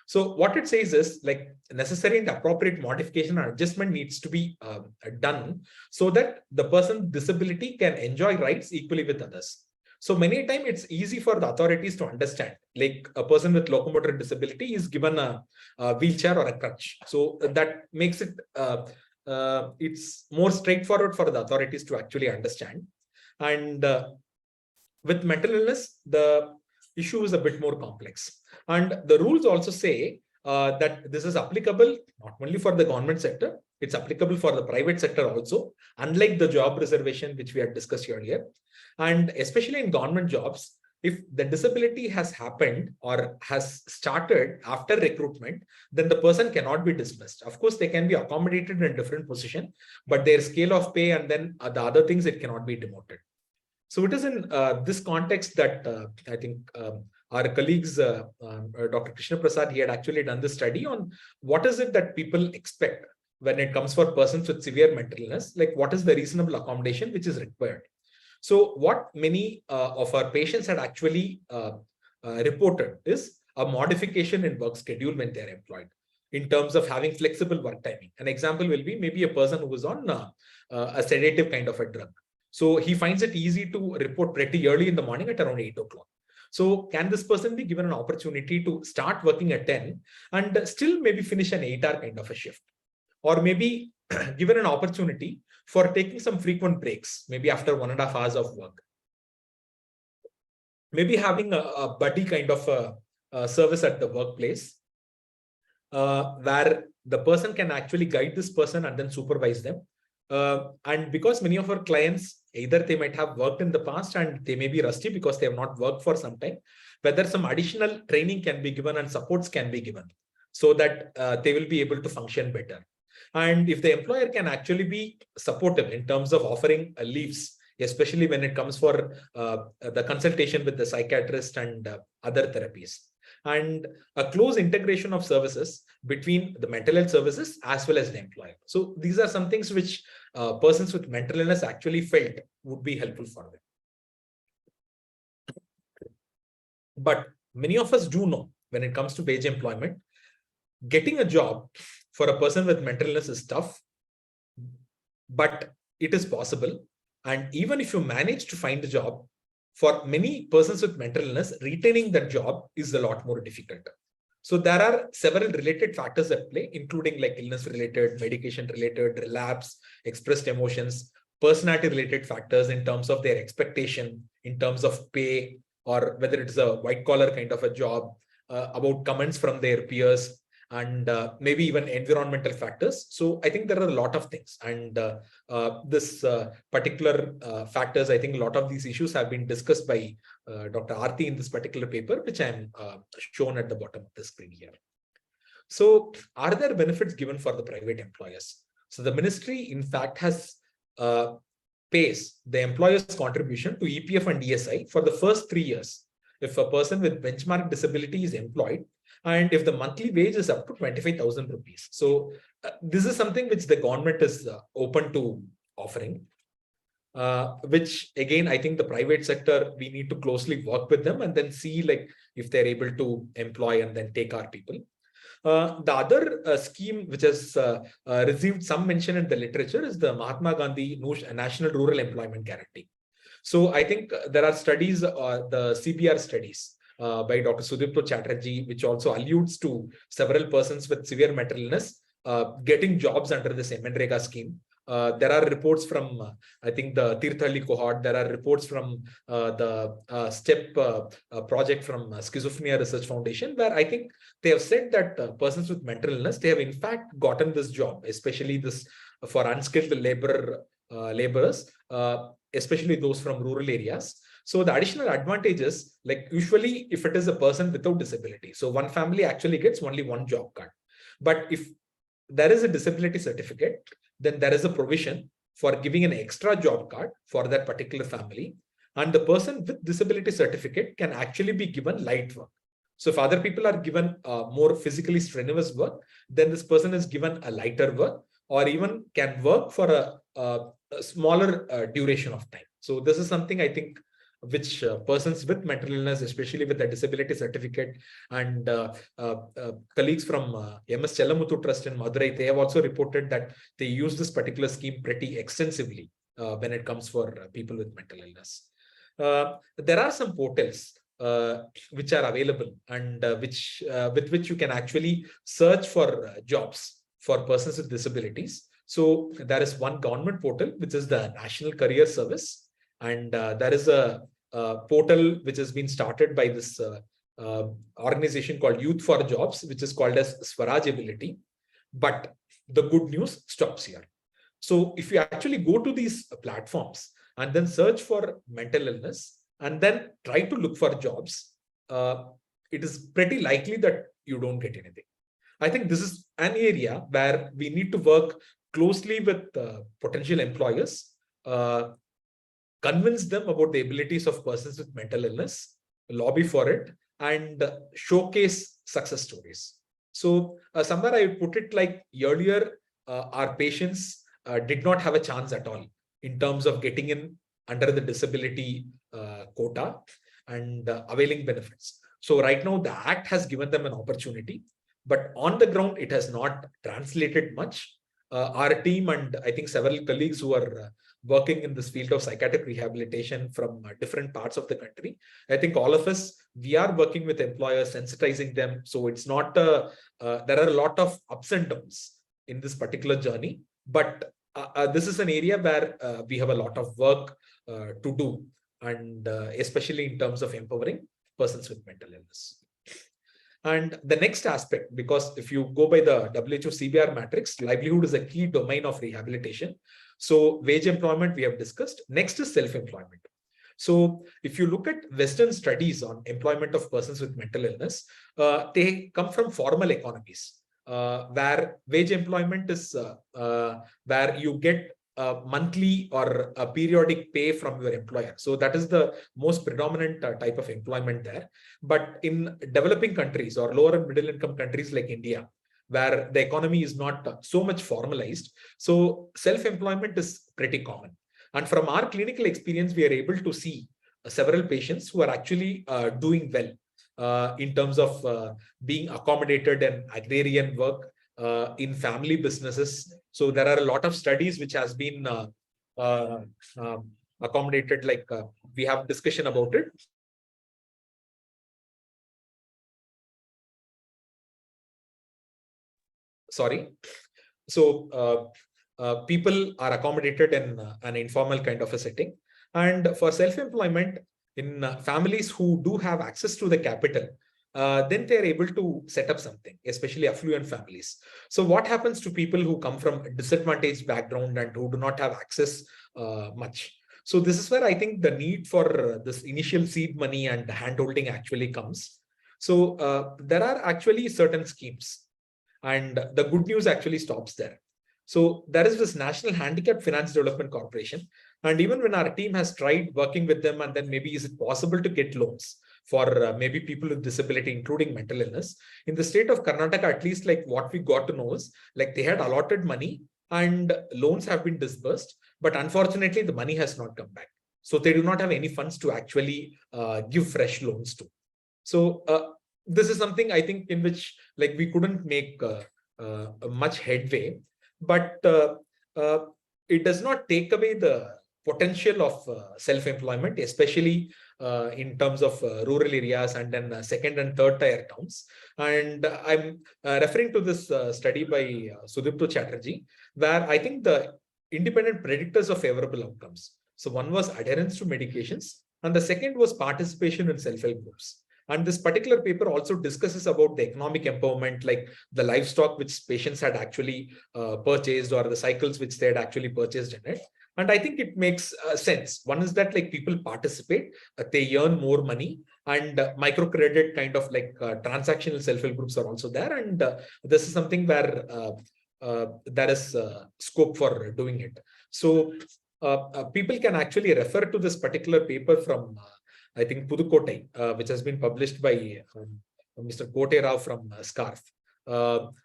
So what it says is like necessary and appropriate modification or adjustment needs to be done so that the person with disability can enjoy rights equally with others. So many times it's easy for the authorities to understand, like a person with locomotor disability is given a wheelchair or a crutch. So that makes it it's more straightforward for the authorities to actually understand. And with mental illness, the issue is a bit more complex. And the rules also say that this is applicable not only for the government sector, it's applicable for the private sector also, unlike the job reservation, which we had discussed earlier. And especially in government jobs, if the disability has happened or has started after recruitment, then the person cannot be dismissed. Of course, they can be accommodated in a different position, but their scale of pay and then the other things, it cannot be demoted. So it is in this context that I think our colleagues, Dr. Krishna Prasad, he had actually done this study on what is it that people expect when it comes for persons with severe mental illness, like what is the reasonable accommodation which is required. So what many of our patients had actually reported is a modification in work schedule when they're employed, in terms of having flexible work timing. An example will be maybe a person who is on a sedative kind of a drug. So he finds it easy to report pretty early in the morning at around 8 o'clock. So can this person be given an opportunity to start working at 10 and still maybe finish an 8-hour kind of a shift? Or maybe given an opportunity for taking some frequent breaks, maybe after 1.5 hours of work. Maybe having a buddy kind of a service at the workplace, where the person can actually guide this person and then supervise them. And because many of our clients, either they might have worked in the past and they may be rusty because they have not worked for some time, whether some additional training can be given and supports can be given so that they will be able to function better. And if the employer can actually be supportive in terms of offering leaves, especially when it comes for the consultation with the psychiatrist and other therapies, and a close integration of services between the mental health services as well as the employer. So these are some things which persons with mental illness actually felt would be helpful for them. But many of us do know when it comes to wage employment, getting a job for a person with mental illness is tough, but it is possible. And even if you manage to find a job, for many persons with mental illness, retaining that job is a lot more difficult. So there are several related factors at play, including like illness related, medication related, relapse, expressed emotions, personality related factors in terms of their expectation, in terms of pay, or whether it's a white collar kind of a job, about comments from their peers, and maybe even environmental factors. So I think there are a lot of things, and this particular factors, I think a lot of these issues have been discussed by Dr. Aarti in this particular paper, which I'm shown at the bottom of the screen here. So are there benefits given for the private employers? So the ministry, in fact, has pays the employer's contribution to EPF and ESI for the first 3 years if a person with benchmark disability is employed, and if the monthly wage is up to 25,000 rupees. So this is something which the government is open to offering, which again, I think the private sector, we need to closely work with them and then see like if they're able to employ and then take our people. The other scheme which has received some mention in the literature is the Mahatma Gandhi National Rural Employment Guarantee. So I think there are studies, the CBR studies, by Dr. Sudipto Chatterjee, which also alludes to several persons with severe mental illness getting jobs under this MNREGA scheme. There are reports from, I think, the Tirthalli cohort. There are reports from the STEP project from Schizophrenia Research Foundation, where I think they have said that persons with mental illness, they have in fact gotten this job, especially this for unskilled laborers, especially those from rural areas. So the additional advantages, like usually if it is a person without disability, so one family actually gets only one job card. But if there is a disability certificate, then there is a provision for giving an extra job card for that particular family. And the person with disability certificate can actually be given light work. So if other people are given more physically strenuous work, then this person is given a lighter work, or even can work for a smaller duration of time. So this is something I think which persons with mental illness, especially with a disability certificate, and colleagues from MS Chelamuthu Trust in Madurai, they have also reported that they use this particular scheme pretty extensively when it comes for people with mental illness. There are some portals which are available and with which you can actually search for jobs for persons with disabilities. So there is one government portal, which is the National Career Service, and there is a portal which has been started by this organization called Youth for Jobs, which is called as Swaraj Ability. But the good news stops here. So if you actually go to these platforms and then search for mental illness and then try to look for jobs, it is pretty likely that you don't get anything. I think this is an area where we need to work closely with potential employers, convince them about the abilities of persons with mental illness, lobby for it, and showcase success stories. So somewhere I would put it like earlier, our patients did not have a chance at all in terms of getting in under the disability quota and availing benefits. So right now, the Act has given them an opportunity, but on the ground, it has not translated much. Our team and I think several colleagues who are working in this field of psychiatric rehabilitation from different parts of the country, I think all of us, we are working with employers, sensitizing them. So it's not, there are a lot of ups and downs in this particular journey, but this is an area where we have a lot of work to do, and especially in terms of empowering persons with mental illness. And the next aspect, because if you go by the WHO CBR matrix, livelihood is a key domain of rehabilitation. So wage employment we have discussed. Next is self-employment. So if you look at Western studies on employment of persons with mental illness, they come from formal economies, where wage employment is where you get monthly or a periodic pay from your employer. So that is the most predominant type of employment there. But in developing countries or lower and middle income countries like India, where the economy is not so much formalized, so self-employment is pretty common. And from our clinical experience, we are able to see several patients who are actually doing well in terms of being accommodated in agrarian work, in family businesses. So there are a lot of studies which has been accommodated, like we have discussion about it. Sorry. So people are accommodated in an informal kind of a setting. And for self-employment in families who do have access to the capital, then they're able to set up something, especially affluent families. So what happens to people who come from a disadvantaged background and who do not have access much? So this is where I think the need for this initial seed money and hand-holding actually comes. So there are actually certain schemes, and the good news actually stops there. So there is this National Handicap Finance Development Corporation. And even when our team has tried working with them, and then maybe is it possible to get loans for maybe people with disability, including mental illness, in the state of Karnataka, at least like what we got to know is like they had allotted money and loans have been disbursed, but unfortunately the money has not come back. So they do not have any funds to actually give fresh loans to. So this is something I think in which like we couldn't make much headway, but it does not take away the potential of self-employment, especially in terms of rural areas and then second and third tier towns. And I'm referring to this study by Sudipto Chatterjee, where I think the independent predictors of favorable outcomes. So one was adherence to medications, and the second was participation in self-help groups. And this particular paper also discusses about the economic empowerment, like the livestock which patients had actually purchased, or the cycles which they had actually purchased in it. And I think it makes sense. One is that like people participate, they earn more money, and microcredit kind of like transactional self-help groups are also there. And this is something where there is scope for doing it. So people can actually refer to this particular paper from I think Pudukkottai, which has been published by Mr. Kote Rao from SCARF.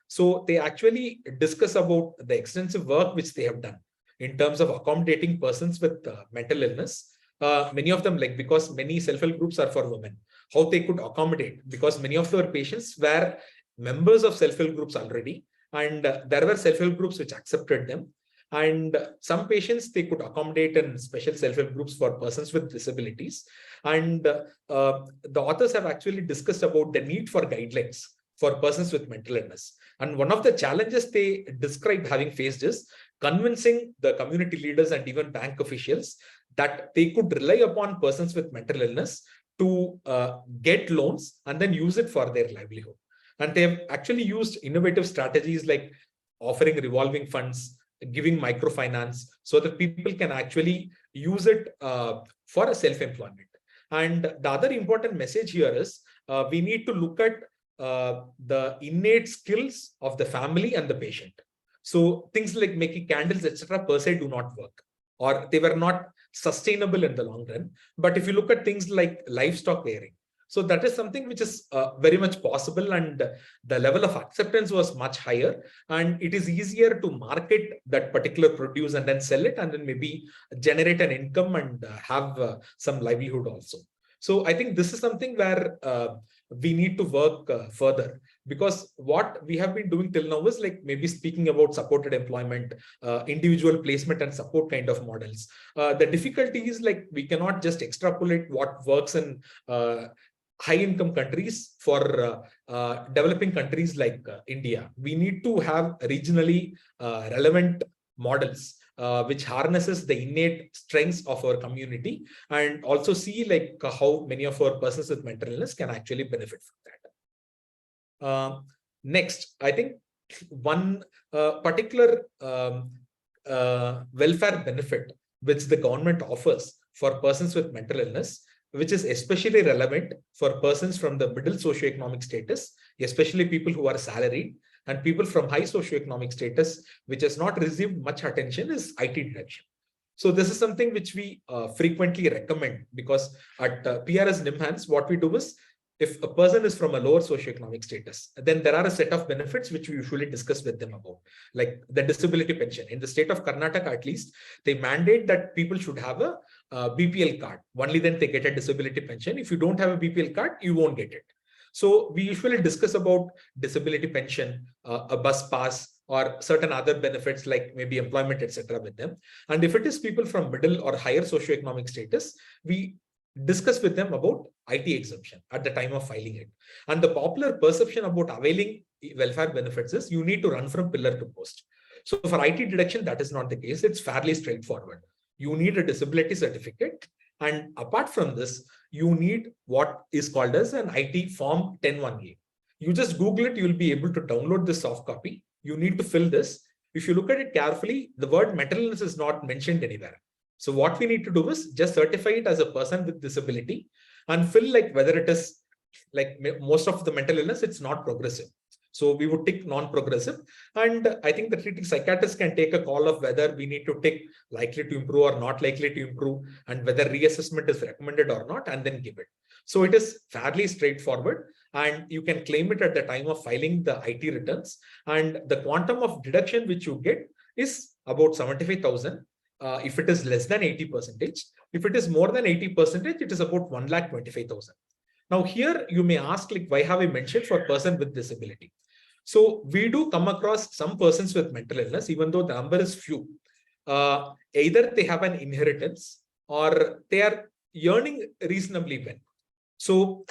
So they actually discuss about the extensive work which they have done in terms of accommodating persons with mental illness. Many of them, like because many self-help groups are for women, how they could accommodate, because many of their patients were members of self-help groups already, and there were self-help groups which accepted them. And some patients they could accommodate in special self-help groups for persons with disabilities. And the authors have actually discussed about the need for guidelines for persons with mental illness. And one of the challenges they describe having faced is convincing the community leaders and even bank officials that they could rely upon persons with mental illness to get loans and then use it for their livelihood. And they have actually used innovative strategies like offering revolving funds, giving microfinance, so that people can actually use it for a self-employment. And the other important message here is we need to look at the innate skills of the family and the patient. So things like making candles, etc., per se do not work, or they were not sustainable in the long run. But if you look at things like livestock rearing, so that is something which is very much possible, and the level of acceptance was much higher, and it is easier to market that particular produce and then sell it and then maybe generate an income and have some livelihood also. So I think this is something where we need to work further, because what we have been doing till now is like maybe speaking about supported employment, individual placement and support kind of models. The difficulty is like we cannot just extrapolate what works in high income countries for developing countries like India. We need to have regionally relevant models which harnesses the innate strengths of our community, and also see like how many of our persons with mental illness can actually benefit from that. Next, I think one particular welfare benefit which the government offers for persons with mental illness, which is especially relevant for persons from the middle socioeconomic status, especially people who are salaried, and people from high socioeconomic status, which has not received much attention, is IT deduction. So this is something which we frequently recommend, because at PRS NIMHANS, what we do is, if a person is from a lower socioeconomic status, then there are a set of benefits which we usually discuss with them about, like the disability pension. In the state of Karnataka, at least, they mandate that people should have a BPL card. Only then they get a disability pension. If you don't have a BPL card, you won't get it. So we usually discuss about disability pension, a bus pass, or certain other benefits like maybe employment, etc. with them. And if it is people from middle or higher socioeconomic status, we discuss with them about IT exemption at the time of filing it. And the popular perception about availing welfare benefits is you need to run from pillar to post. So for IT deduction, that is not the case. It's fairly straightforward. You need a disability certificate. And apart from this, you need what is called as an IT form 10(1)A. You just Google it, you'll be able to download the soft copy. You need to fill this. If you look at it carefully, the word mental illness is not mentioned anywhere. So what we need to do is just certify it as a person with disability and fill like whether it is like most of the mental illness, it's not progressive. So we would tick non-progressive. And I think the treating psychiatrist can take a call of whether we need to tick likely to improve or not likely to improve, and whether reassessment is recommended or not, and then give it. So it is fairly straightforward, and you can claim it at the time of filing the IT returns. And the quantum of deduction which you get is about 75,000. If it is less than 80%, if it is more than 80%, it is about 1,25,000. Now here you may ask, like, why have I mentioned for person with disability? So we do come across some persons with mental illness, even though the number is few. Either they have an inheritance or they are earning reasonably well. So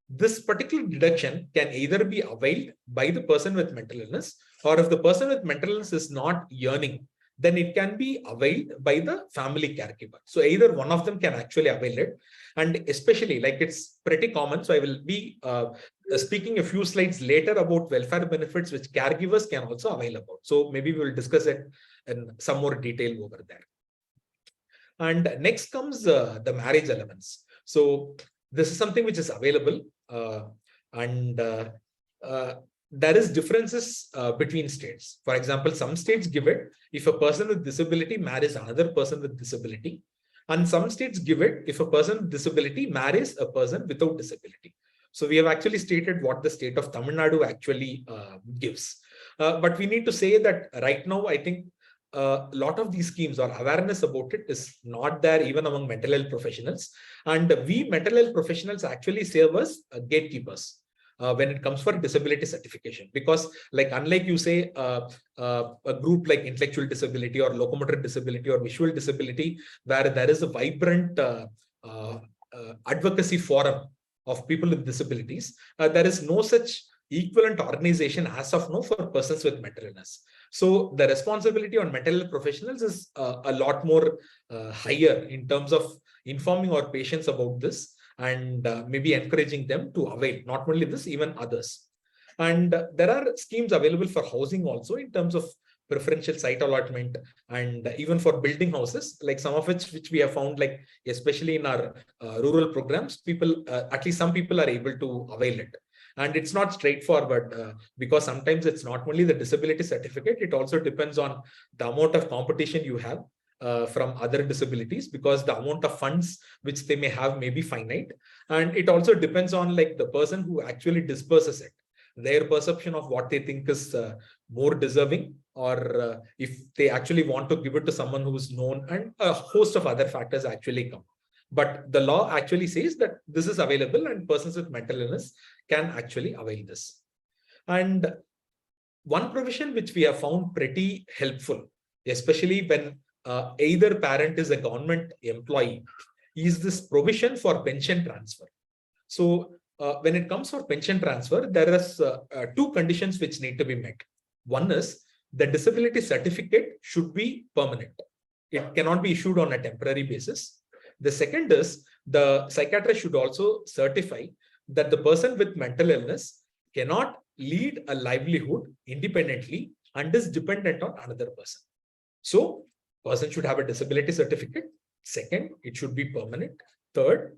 this particular deduction can either be availed by the person with mental illness, or if the person with mental illness is not earning, then it can be availed by the family caregiver. So either one of them can actually avail it. And especially like it's pretty common. So I will be speaking a few slides later about welfare benefits, which caregivers can also avail about. So maybe we will discuss it in some more detail over there. And next comes the marriage elements. So this is something which is available, there is differences between states. For example, some states give it if a person with disability marries another person with disability, and some states give it if a person with disability marries a person without disability. So we have actually stated what the state of Tamil Nadu actually gives. But we need to say that right now, I think a lot of these schemes or awareness about it is not there even among mental health professionals. And we mental health professionals actually serve as gatekeepers when it comes for disability certification, because like unlike you say a group like intellectual disability or locomotor disability or visual disability, where there is a vibrant advocacy forum of people with disabilities, there is no such equivalent organization as of now for persons with mental illness. So the responsibility on mental health professionals is a lot more higher in terms of informing our patients about this, and maybe encouraging them to avail not only this, even others. And there are schemes available for housing also in terms of preferential site allotment, and even for building houses, like some of which we have found, like especially in our rural programs, people, at least some people are able to avail it. And it's not straightforward because sometimes it's not only the disability certificate, it also depends on the amount of competition you have from other disabilities, because the amount of funds which they may have may be finite. And it also depends on like the person who actually disperses it, their perception of what they think is more deserving, or if they actually want to give it to someone who is known, and a host of other factors actually come. But the law actually says that this is available and persons with mental illness can actually avail this. And one provision which we have found pretty helpful, especially when either parent is a government employee, is this provision for pension transfer. So when it comes for pension transfer, there is two conditions which need to be met. One is the disability certificate should be permanent. It cannot be issued on a temporary basis. The second is the psychiatrist should also certify that the person with mental illness cannot lead a livelihood independently and is dependent on another person. So person should have a disability certificate. Second, it should be permanent. Third,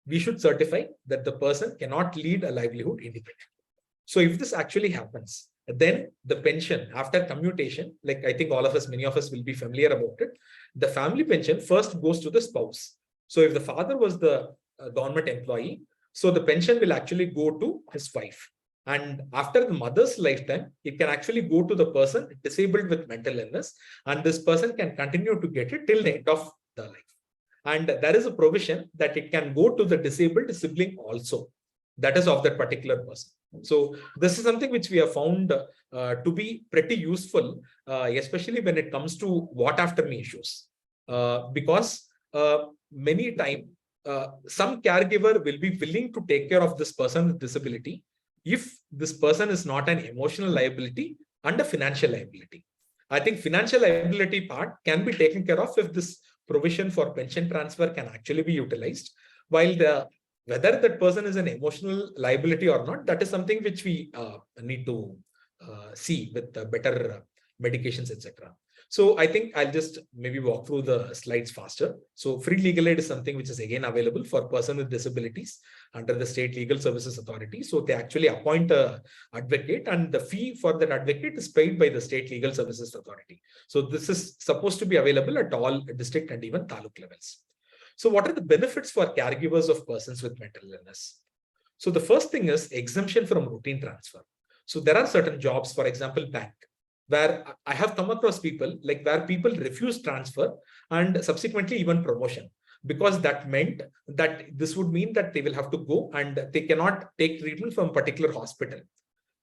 we should certify that the person cannot lead a livelihood independently. So if this actually happens, then the pension after commutation, like I think all of us, many of us will be familiar about it, the family pension first goes to the spouse. So if the father was the government employee, so the pension will actually go to his wife. And after the mother's lifetime, it can actually go to the person disabled with mental illness, and this person can continue to get it till the end of the life. And there is a provision that it can go to the disabled sibling also, that is of that particular person. So this is something which we have found to be pretty useful, especially when it comes to what after me issues, because many times some caregiver will be willing to take care of this person with disability if this person is not an emotional liability and a financial liability. I think financial liability part can be taken care of if this provision for pension transfer can actually be utilized, while whether that person is an emotional liability or not, that is something which we need to see with better medications, etc. So I think I'll just maybe walk through the slides faster. So free legal aid is something which is again available for persons with disabilities under the State Legal Services Authority. So they actually appoint an advocate, and the fee for that advocate is paid by the State Legal Services Authority. So this is supposed to be available at all district and even taluk levels. So what are the benefits for caregivers of persons with mental illness? So the first thing is exemption from routine transfer. So there are certain jobs, for example, bank, where I have come across people like where people refuse transfer and subsequently even promotion, because that meant that this would mean that they will have to go and they cannot take treatment from a particular hospital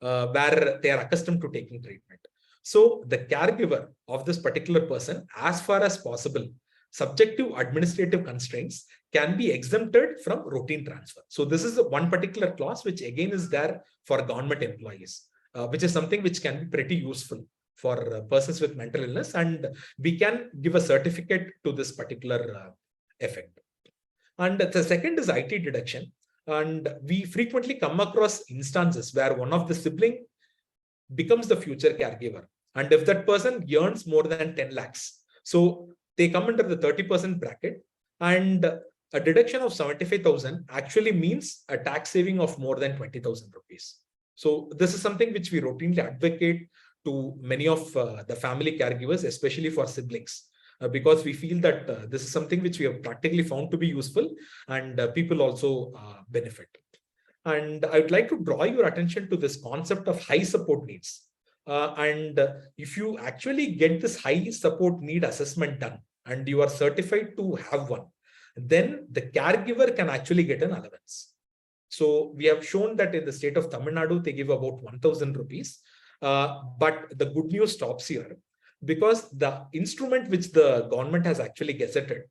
where they are accustomed to taking treatment. So the caregiver of this particular person, as far as possible, subject to administrative constraints, can be exempted from routine transfer. So this is one particular clause which again is there for government employees, which is something which can be pretty useful for persons with mental illness, and we can give a certificate to this particular effect. And the second is IT deduction. And we frequently come across instances where one of the sibling becomes the future caregiver. And if that person earns more than 10 lakhs, so they come under the 30% bracket, and a deduction of 75,000 actually means a tax saving of more than 20,000 rupees. So this is something which we routinely advocate to many of the family caregivers, especially for siblings, because we feel that this is something which we have practically found to be useful, and people also benefit. And I would like to draw your attention to this concept of high support needs. And if you actually get this high support need assessment done and you are certified to have one, then the caregiver can actually get an allowance. So we have shown that in the state of Tamil Nadu, they give about 1,000 rupees. But the good news stops here, because the instrument which the government has actually gazetted,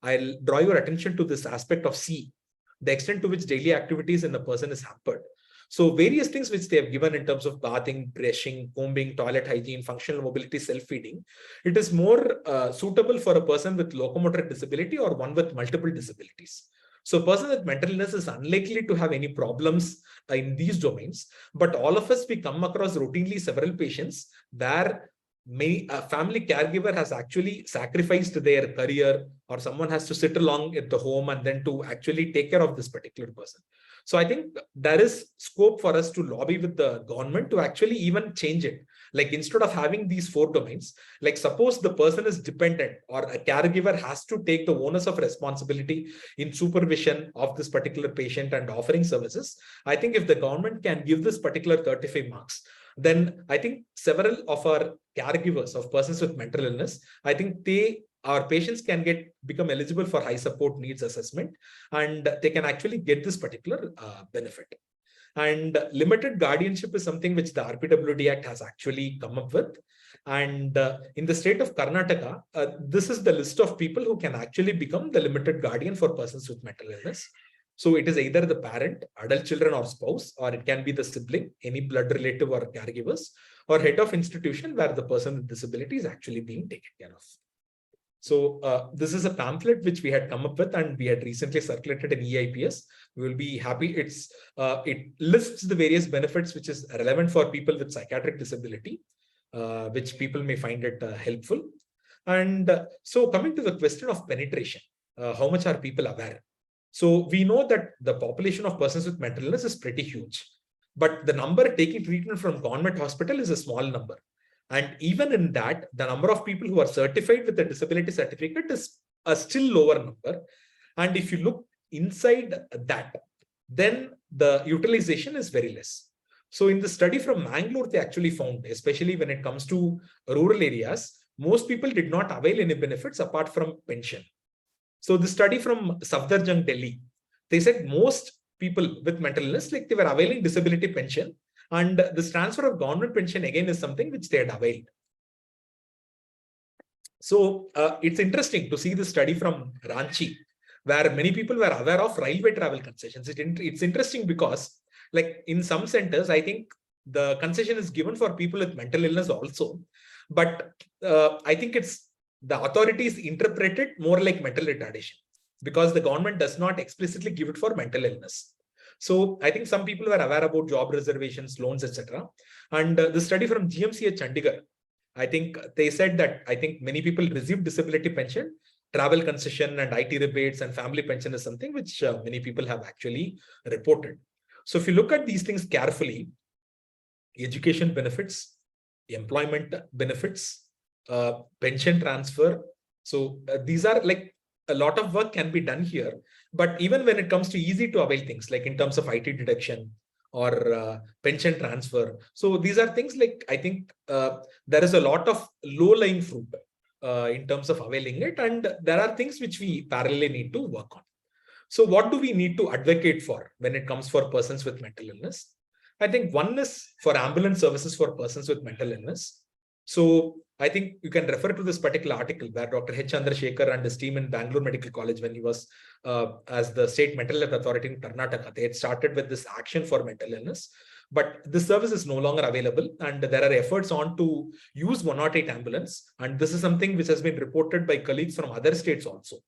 I'll draw your attention to this aspect of C, the extent to which daily activities in the person is hampered. So various things which they have given in terms of bathing, brushing, combing, toilet hygiene, functional mobility, self-feeding, it is more suitable for a person with locomotor disability or one with multiple disabilities. So a person with mental illness is unlikely to have any problems in these domains, but all of us, we come across routinely several patients where a family caregiver has actually sacrificed their career, or someone has to sit along at the home and then to actually take care of this particular person. So I think there is scope for us to lobby with the government to actually even change it. Like instead of having these 4 domains, like suppose the person is dependent or a caregiver has to take the onus of responsibility in supervision of this particular patient and offering services. I think if the government can give this particular 35 marks, then I think several of our caregivers of persons with mental illness, I think they our patients can become eligible for high support needs assessment, and they can actually get this particular benefit. And limited guardianship is something which the RPWD Act has actually come up with. And in the state of Karnataka, this is the list of people who can actually become the limited guardian for persons with mental illness. So it is either the parent, adult children or spouse, or it can be the sibling, any blood relative or caregivers, or head of institution where the person with disability is actually being taken care of. So this is a pamphlet which we had come up with and we had recently circulated in EIPS. We will be happy. It lists the various benefits which is relevant for people with psychiatric disability, which people may find it helpful. And so coming to the question of penetration, how much are people aware? So we know that the population of persons with mental illness is pretty huge, but the number taking treatment from government hospital is a small number. And even in that, the number of people who are certified with a disability certificate is a still lower number. And if you look inside that, then the utilization is very less. So in the study from Mangalore, they actually found, especially when it comes to rural areas, most people did not avail any benefits apart from pension. So the study from Safdarjung, Delhi, they said most people with mental illness, like they were availing disability pension, and this transfer of government pension again is something which they had availed. So it's interesting to see the study from Ranchi, where many people were aware of railway travel concessions. It's interesting because, like in some centers, I think the concession is given for people with mental illness also, but I think it's the authorities interpret it more like mental retardation because the government does not explicitly give it for mental illness. So I think some people were aware about job reservations, loans, etc. And the study from GMCH Chandigarh, I think they said that I think many people receive disability pension, travel concession and IT rebates and family pension is something which many people have actually reported. So if you look at these things carefully, education benefits, employment benefits, pension transfer. So these are like a lot of work can be done here. But even when it comes to easy to avail things like in terms of IT deduction or pension transfer. So these are things like I think there is a lot of low-lying fruit in terms of availing it. And there are things which we parallelly need to work on. So what do we need to advocate for when it comes for persons with mental illness? I think one is for ambulance services for persons with mental illness. So I think you can refer to this particular article where Dr. H. Chandrasekhar and his team in Bangalore Medical College, when he was as the state mental health authority in Karnataka, they had started with this action for mental illness. But this service is no longer available, and there are efforts on to use 108 ambulance. And this is something which has been reported by colleagues from other states also.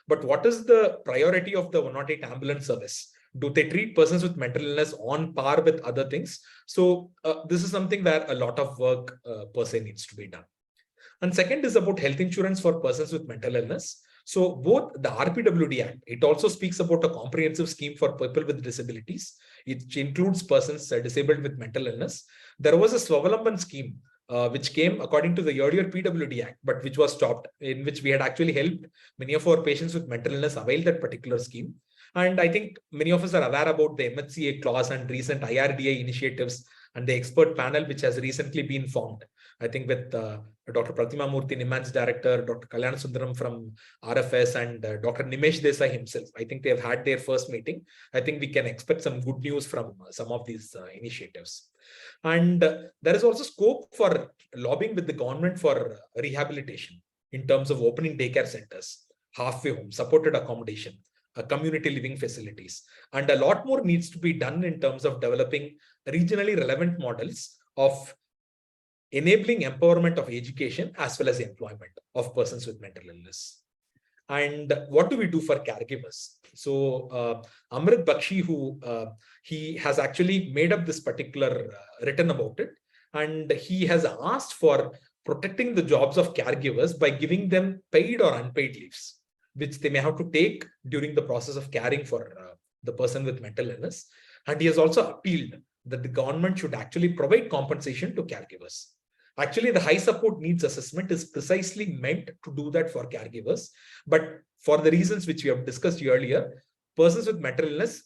But what is the priority of the 108 ambulance service? Do they treat persons with mental illness on par with other things? So this is something where a lot of work per se needs to be done. And second is about health insurance for persons with mental illness. So both the RPWD Act, it also speaks about a comprehensive scheme for people with disabilities. It includes persons disabled with mental illness. There was a Swavalamban scheme which came according to the earlier PWD Act, but which was stopped, in which we had actually helped many of our patients with mental illness avail that particular scheme. And I think many of us are aware about the MHCA clause and recent IRDA initiatives and the expert panel which has recently been formed. I think with Dr. Pratima Murthy, NIMHANS director, Dr. Kalyan Sundaram from RFS, and Dr. Nimesh Desai himself. I think they have had their first meeting. I think we can expect some good news from some of these initiatives. And there is also scope for lobbying with the government for rehabilitation in terms of opening daycare centers, halfway home, supported accommodation, community living facilities. And a lot more needs to be done in terms of developing regionally relevant models of enabling empowerment of education as well as employment of persons with mental illness. And what do we do for caregivers? So Amrit Bakshi, who he has actually made up this particular written about it, and he has asked for protecting the jobs of caregivers by giving them paid or unpaid leaves, which they may have to take during the process of caring for the person with mental illness. And he has also appealed that the government should actually provide compensation to caregivers. Actually, the high support needs assessment is precisely meant to do that for caregivers. But for the reasons which we have discussed earlier, persons with mental illness,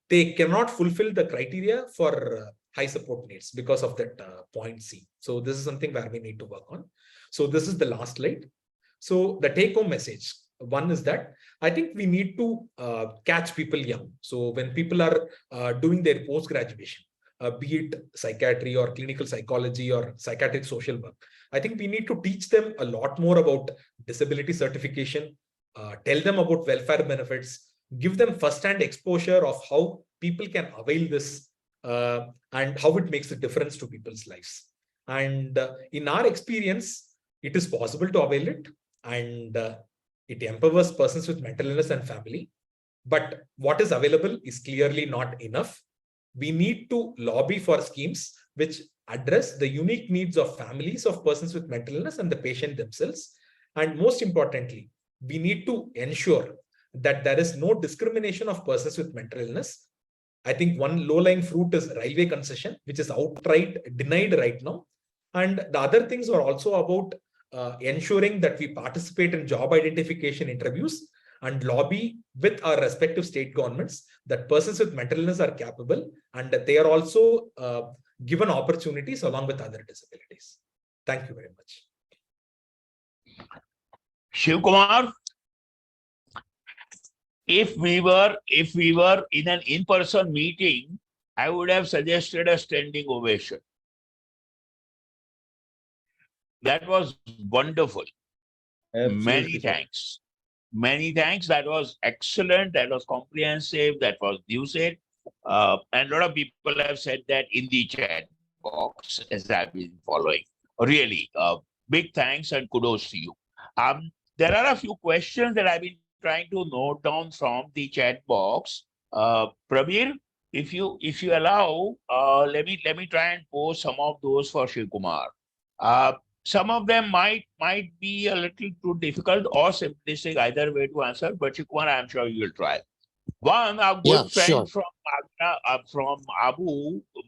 they cannot fulfill the criteria for high support needs because of that point C. So this is something where we need to work on. So this is the last slide. So the take-home message, one is that I think we need to catch people young. So when people are doing their post-graduation, be it psychiatry or clinical psychology or psychiatric social work, I think we need to teach them a lot more about disability certification, tell them about welfare benefits, give them first-hand exposure of how people can avail this and how it makes a difference to people's lives. And in our experience, it is possible to avail it, and it empowers persons with mental illness and family. But what is available is clearly not enough. We need to lobby for schemes which address the unique needs of families of persons with mental illness and the patient themselves. And most importantly, we need to ensure that there is no discrimination of persons with mental illness. I think one low-lying fruit is railway concession, which is outright denied right now. And the other things are also about ensuring that we participate in job identification interviews and lobby with our respective state governments that persons with mental illness are capable and that they are also given opportunities along with other disabilities. Thank you very much. Shiv Kumar, if we were in an in-person meeting, I would have suggested a standing ovation. That was wonderful. Many thanks. Many thanks. That was excellent. That was comprehensive. That was lucid. And a lot of people have said that in the chat box as I've been following. Really, big thanks and kudos to you. There are a few questions that I've been trying to note down from the chat box. Prabir, if you allow, let me try and post some of those for Shiv Kumar. Some of them might be a little too difficult or simplistic, either way to answer, but Shiv Kumar, I'm sure you will try. One, our good friend sure. from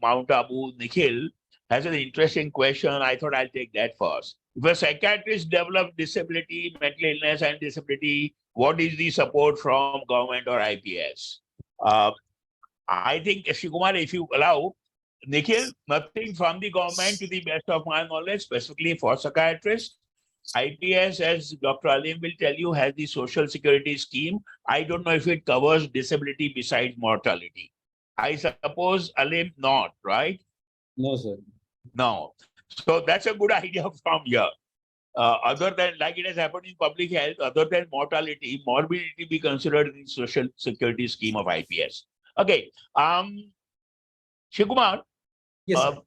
Mount Abu, Nikhil, has an interesting question. I thought I'll take that first. If a psychiatrist develops disability, mental illness and disability, what is the support from government or IPS? I think, Shiv Kumar, if you allow, Nikhil, nothing from the government to the best of my knowledge, specifically for psychiatrists. IPS, as Dr. Alim will tell you, has the social security scheme. I don't know if it covers disability besides mortality. I suppose, Alim, not, right? No, sir. No. So that's a good idea from here. Other than, like it has happened in public health, other than mortality, morbidity be considered in the social security scheme of IPS. Okay. Shiv Kumar, Yes, sir.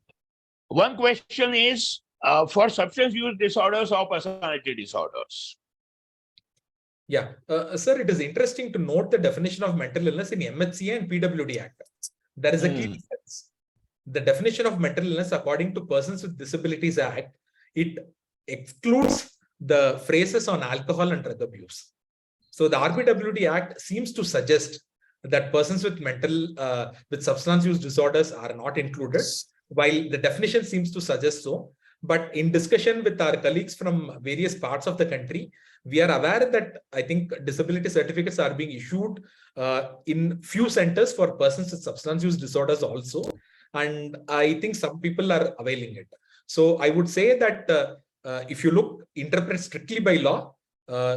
one question is for substance use disorders or personality disorders. Yeah, sir, it is interesting to note the definition of mental illness in MHCA and PWD Act. There is a key difference. The definition of mental illness according to Persons with Disabilities Act, it excludes the phrases on alcohol and drug abuse. So the RPWD Act seems to suggest that persons with with substance use disorders are not included, while the definition seems to suggest so. But in discussion with our colleagues from various parts of the country, we are aware that I think disability certificates are being issued in few centers for persons with substance use disorders also. And I think some people are availing it. So I would say that if you interpret strictly by law,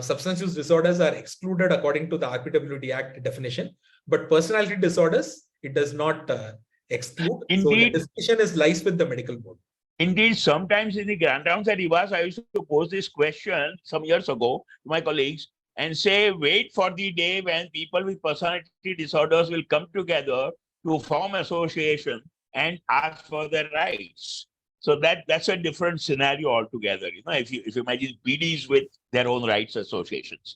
substance use disorders are excluded according to the RPWD Act definition, but personality disorders, it does not exclude. Indeed. So the discussion lies with the medical board. Indeed, sometimes in the grand rounds at IVAS, I used to pose this question some years ago to my colleagues and say, wait for the day when people with personality disorders will come together to form association and ask for their rights. So that's a different scenario altogether. You know, if you imagine PDs with their own rights associations.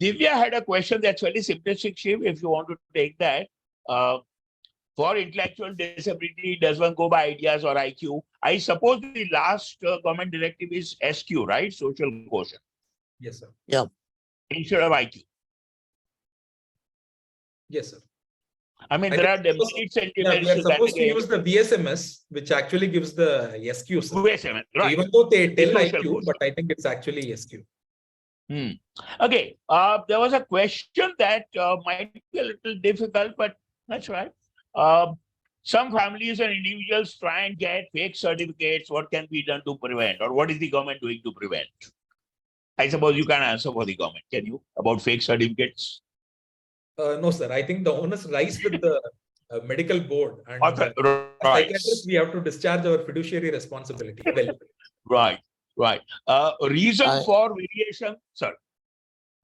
Divya had a question that's very simplistic, Shiv, if you want to take that. For intellectual disability, does one go by ideas or IQ? I suppose the last government directive is SQ, right? Social quotient. Yes, sir. Yeah. Instead of IQ. Yes, sir. I mean, I there are think demerits and we are demerits. supposed to use the VSMS, which actually gives the SQ. Sir. Wait a minute, So right. even though they tell Social IQ, quotient. but I think it's actually SQ. Okay. There was a question that might be a little difficult, but that's right. Some families and individuals try and get fake certificates. What can be done to prevent, or what is the government doing to prevent? I suppose you can answer for the government. Can you about fake certificates? No, sir. I think the onus lies with the medical board, and as Right, psychiatrists, we have to discharge our fiduciary responsibility. Well, right, right. Reason I- for variation, sir.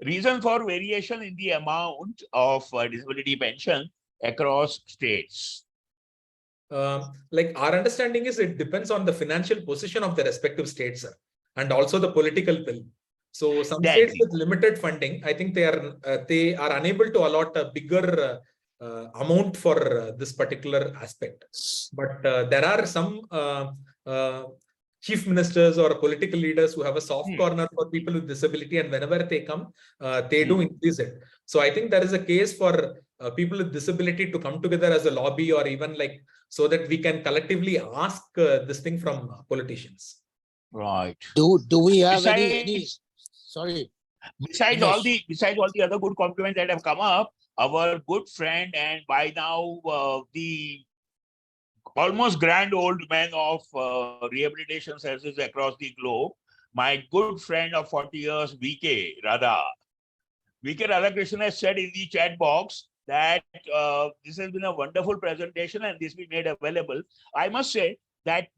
Reason for variation in the amount of disability pension across states. like our understanding is it depends on the financial position of the respective states, sir, and also the political will. So some That states is- with limited funding, I think they are unable to allot a bigger amount for this particular aspect. But there are some chief ministers or political leaders who have a soft corner for people with disability, and whenever they come, they do increase it. So I think there is a case for people with disability to come together as a lobby, or even like so that we can collectively ask this thing from politicians. Right. Do we have any Besides- sorry, Besides all the other good compliments that have come up, our good friend and by now the almost grand old man of rehabilitation services across the globe, my good friend of 40 years, VK Radhakrishnan has said in the chat box that this has been a wonderful presentation and this will be made available. I must say that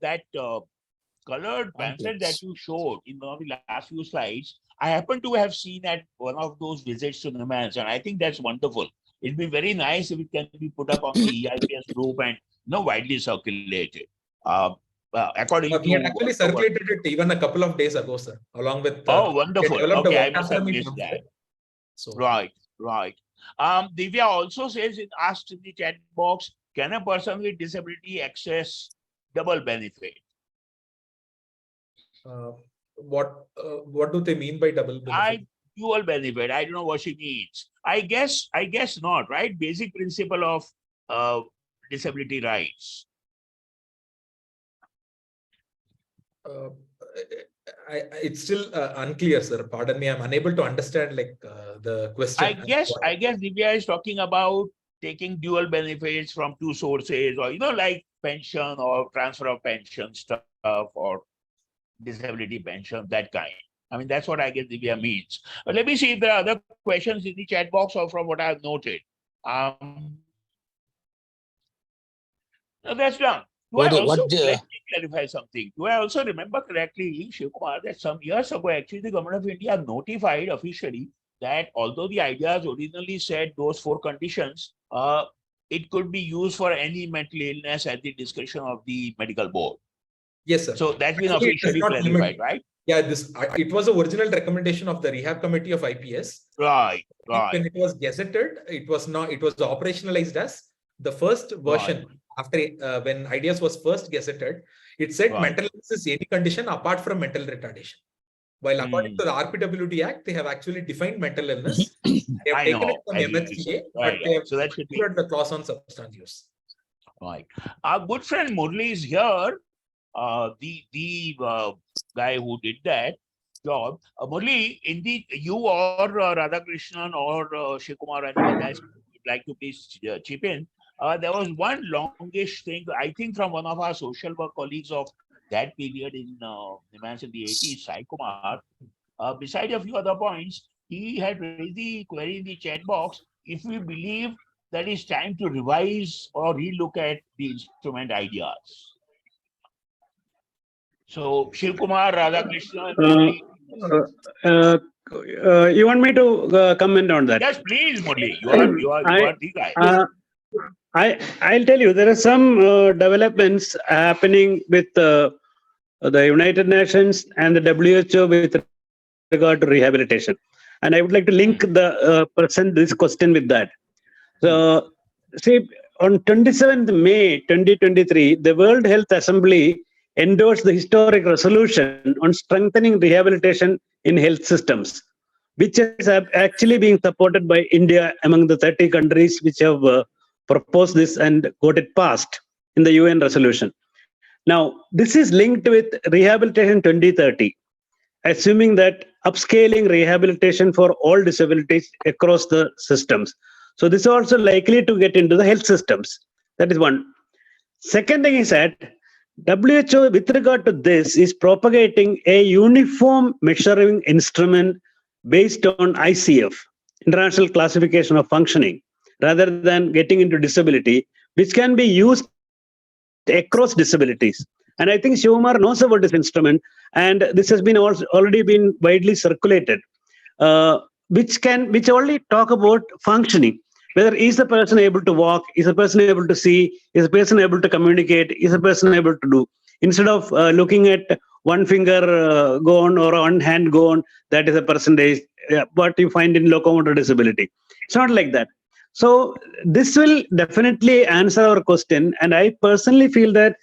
colored pamphlet that you showed in one of the last few slides, I happen to have seen at one of those visits to NIMHANS, and I think that's wonderful. It'd be very nice if it can be put up on the EIPS group and widely circulated. According We had to actually circulated it even a couple of days ago, sir, along with oh, wonderful. developed a Okay, I work must have academy missed that. pamphlet. So Right. Divya also says, it asked in the chat box, can a person with disability access double benefit? what do they mean by double benefit? Dual benefit. I don't know what she means. I guess not, right? Basic principle of disability rights. It's still unclear, sir. Pardon me. I'm unable to understand like the question. I guess Divya is talking about taking dual benefits from two sources, or like pension or transfer of pension stuff or disability pension, that kind. I mean, that's what I guess Divya means. But let me see if there are other questions in the chat box or from what I've noted. No, that's done. Let me clarify something. Do I also remember correctly, Shivkumar, that some years ago, actually, the government of India notified officially that although the ideas originally said those 4 conditions, it could be used for any mental illness at the discretion of the medical board. Yes, sir. So that's been Actually, officially clarified, right? Yeah, it was the original recommendation of the Rehab Committee of IPS. Right. When it was gazetted, it was operationalized as the first version. After when ideas was first gazetted, it said mental illness is any condition apart from mental retardation. While according to the RPWD Act, they have actually defined mental illness. They have taken it from MHCA, but they have so that should be the clause on substance use. right. Our good friend Murli is here. The guy who did that job. Murli, indeed, you or Radhakrishnan or Shivkumar, anyone else would like to please chip in. There was one longish thing, I think, from one of our social work colleagues of that period in NIMHANS in the 80s, Sai Kumar. Beside a few other points, he had raised the query in the chat box if we believe that it's time to revise or relook at the instrument ideas. So, Shivkumar, Radhakrishnan, you want me to comment on that? yes, please, Murli. You are the guy. I'll tell you, there are some developments happening with the United Nations and the WHO with regard to rehabilitation. And I would like to link present this question with that. So, see, on 27th May 2023, the World Health Assembly endorsed the historic resolution on strengthening rehabilitation in health systems, which is actually being supported by India among the 30 countries which have proposed this and got it passed in the UN resolution. Now, this is linked with Rehabilitation 2030, assuming that upscaling rehabilitation for all disabilities across the systems. So this is also likely to get into the health systems. That is one. Second thing is that WHO, with regard to this, is propagating a uniform measuring instrument based on ICF, International Classification of Functioning, rather than getting into disability, which can be used across disabilities. And I think Shivamar knows about this instrument, and this has been already been widely circulated, which only talk about functioning. Whether is the person able to walk, is the person able to see, is the person able to communicate, is the person able to do. Instead of looking at one finger gone or one hand gone, that is a percentage, what you find in locomotor disability. It's not like that. So this will definitely answer our question. And I personally feel that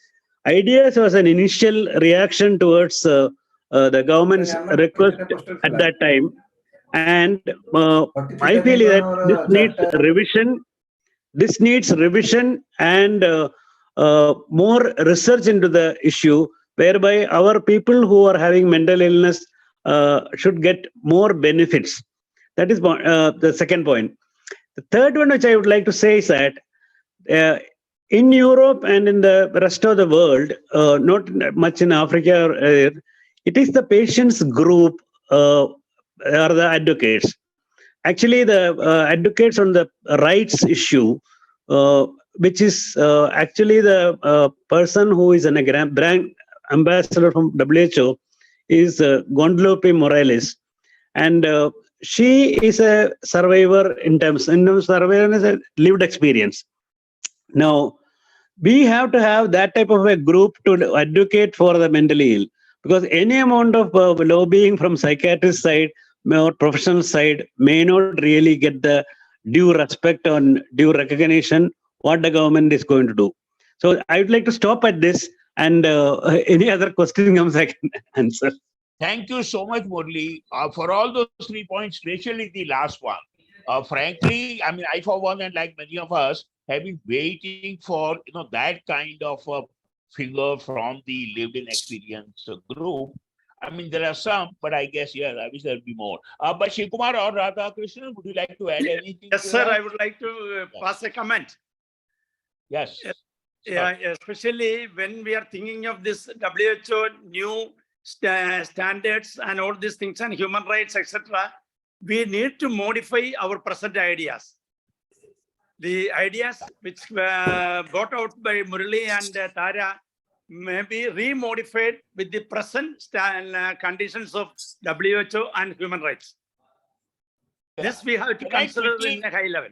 IDEAS was an initial reaction towards the government's request at that time. And I feel that this needs revision. This needs revision and more research into the issue, whereby our people who are having mental illness should get more benefits. That is the second point. The third one, which I would like to say, is that in Europe and in the rest of the world, not much in Africa, it is the patients group are the advocates. Actually, the advocates on the rights issue, which is actually the person who is a brand ambassador from WHO, is Guadalupe Morales. And she is a survivor in terms survivor is a lived experience. Now, we have to have that type of a group to advocate for the mentally ill, because any amount of lobbying from psychiatrist side or professional side may not really get the due respect and due recognition what the government is going to do. So I would like to stop at this, and any other question comes I can answer. Thank you so much, Murli, for all those 3 points, especially the last one. Frankly, I mean, I for one, and like many of us, have been waiting for that kind of a figure from the lived-in experience group. I mean, there are some, but I guess, yeah, I wish there'll be more. But Shivakumar or Radhakrishnan, would you like to add anything? Yes, sir. I would like to pass a comment. Yes. Yeah, especially when we are thinking of this WHO new standards and all these things and human rights, etc., we need to modify our present ideas. The ideas which were brought out by Murli and Tara may be remodified with the present conditions of WHO and human rights. This we have to consider in a high level.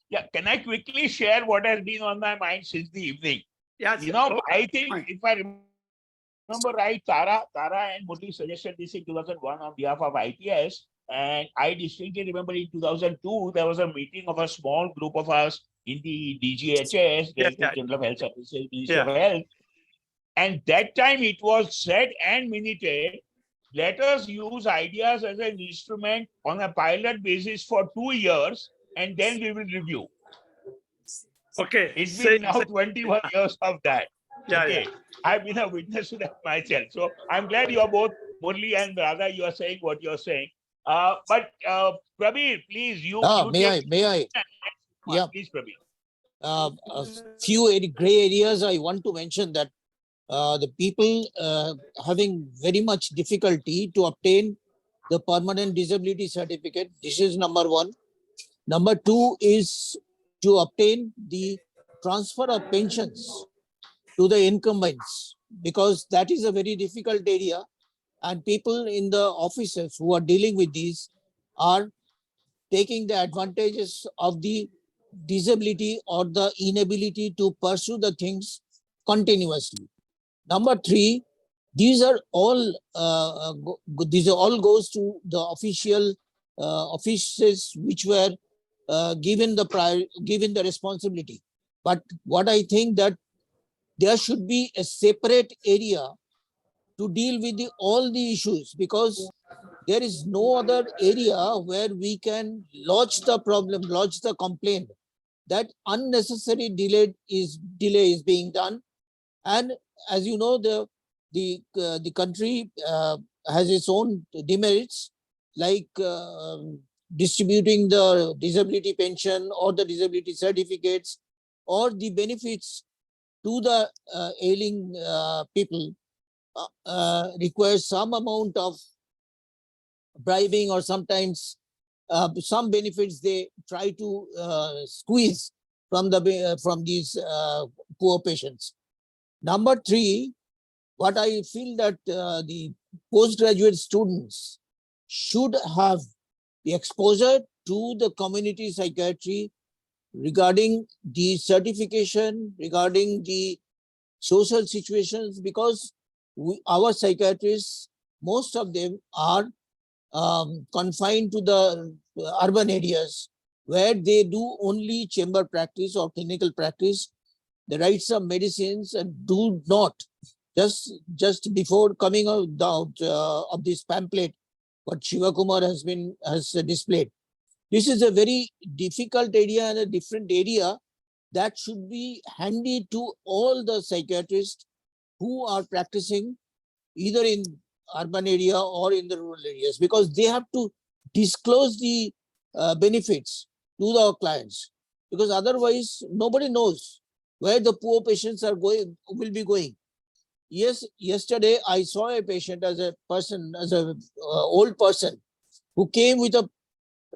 Yeah, can I quickly share what has been on my mind since the evening? Yes, I think if I remember right, Tara and Murli suggested this in 2001 on behalf of ITS. And I distinctly remember in 2002, there was a meeting of a small group of us in the DGHS, Director General of Health Services, Ministry of Health. And that time it was said and minuted, let us use IDEAS as an instrument on a pilot basis for 2 years, and then we will review. Okay. It's been now 21 years of that. Yeah. I've been a witness to that myself. So I'm glad you're both, Murli and Radha, you are saying what you're saying. But Prabir, please, May I? Yeah. Please, Prabir. A few gray areas I want to mention that the people having very much difficulty to obtain the permanent disability certificate. This is number one. Number two is to obtain the transfer of pensions to the incumbents, because that is a very difficult area. And people in the offices who are dealing with these are taking the advantages of the disability or the inability to pursue the things continuously. Number three, these are all goes to the official offices which were given the responsibility. But what I think that there should be a separate area to deal with all the issues, because there is no other area where we can lodge the complaint that unnecessary delay is being done. And as you know, the country has its own demerits, like distributing the disability pension or the disability certificates or the benefits to the ailing people requires some amount of bribing, or sometimes some benefits they try to squeeze from these poor patients. Number three, what I feel that the postgraduate students should have the exposure to the community psychiatry regarding the certification, regarding the social situations, because our psychiatrists, most of them are confined to the urban areas where they do only chamber practice or clinical practice. They write some medicines and do not, just before coming out of this pamphlet, what Shiva Kumar has displayed. This is a very difficult area and a different area that should be handy to all the psychiatrists who are practicing either in urban area or in the rural areas, because they have to disclose the benefits to our clients, because otherwise nobody knows where the poor patients are will be going. Yes, yesterday I saw a patient as a old person who came with a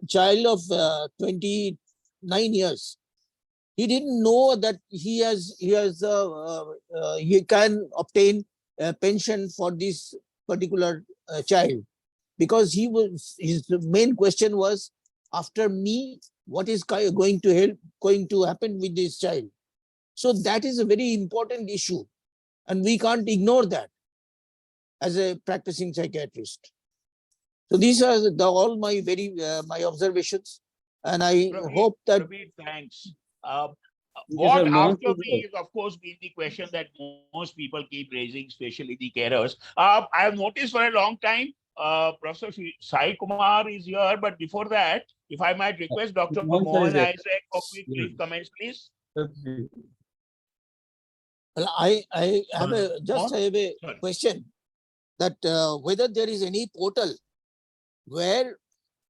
child of 29 years. He didn't know that he can obtain a pension for this particular child, because his main question was, after me, what is going to happen with this child? So that is a very important issue, and we can't ignore that as a practicing psychiatrist. So these are all my my observations, and I hope that. Prabir, thanks. sir. What Mohan after sir. me is, of course, been the question that most people keep raising, especially the carers. I have noticed for a long time, Professor Sai Kumar is here, but before that, if I might request Dr. Mohan sir is Mohan there. Isaac for quick Yeah. brief comments, please. Well, I have a Sorry. question that whether there is any portal where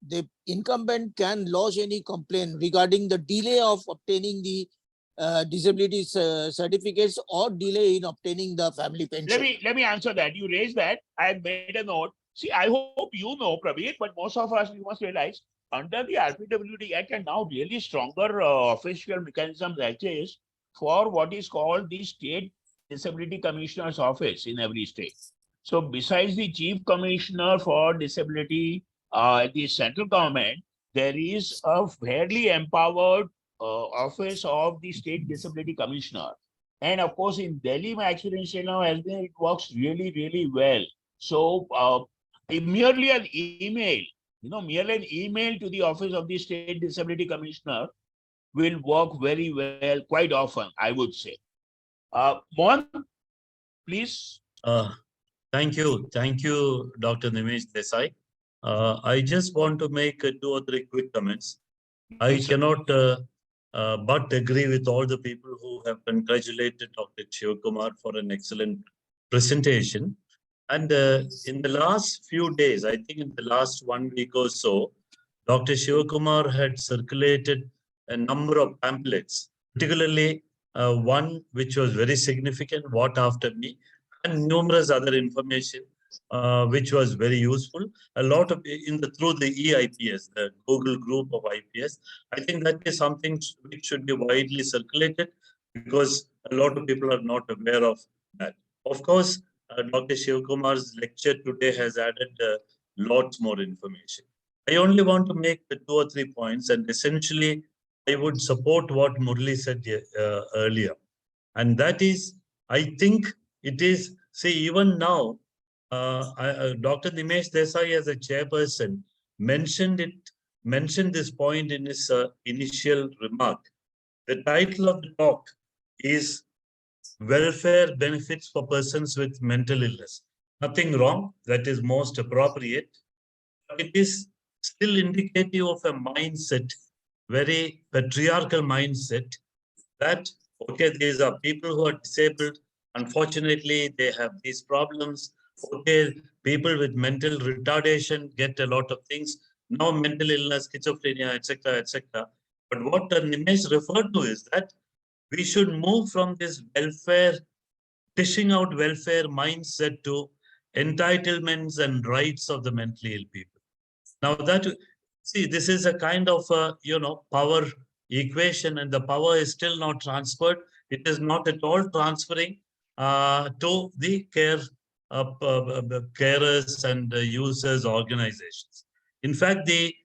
the incumbent can lodge any complaint regarding the delay of obtaining the disability certificates or delay in obtaining the family pension. Let me answer that. You raised that. I have made a note. See, I hope you know, Prabir, but most of us, we must realize, under the RPWD Act and now really stronger official mechanisms exist for what is called the State Disability Commissioner's Office in every state. So besides the Chief Commissioner for Disability at the central government, there is a fairly empowered office of the State Disability Commissioner. And of course, in Delhi, my experience now has been, it works really, really well. So merely an email, merely an email to the office of the State Disability Commissioner will work very well, quite often, I would say. Mohan, please. Thank you, Dr. Nimesh Desai. I just want to make 2 or 3 quick comments. I cannot but agree with all the people who have congratulated Dr. Shivakumar for an excellent presentation. And in the last few days, I think in the last 1 week or so, Dr. Shivakumar had circulated a number of pamphlets, particularly one which was very significant, What After Me, and numerous other information which was very useful. A lot of through the EIPS, the Google group of IPS. I think that is something which should be widely circulated, because a lot of people are not aware of that. Of course, Dr. Shivakumar's lecture today has added lots more information. I only want to make the 2 or 3 points, and essentially I would support what Murli said earlier. And that is, I think it is, see, even now, Dr. Nimesh Desai as a chairperson mentioned this point in his initial remark. The title of the talk is Welfare Benefits for Persons with Mental Illness. Nothing wrong, that is most appropriate. But it is still indicative of a mindset, very patriarchal mindset, that, okay, these are people who are disabled. Unfortunately, they have these problems. Okay, people with mental retardation get a lot of things. Now mental illness, schizophrenia, etc., etc. But what Nimesh referred to is that we should move from this welfare, dishing out welfare mindset to entitlements and rights of the mentally ill people. Now that, see, this is a kind of a, power equation, and the power is still not transferred. It is not at all transferring to the carers and users organizations. In fact, the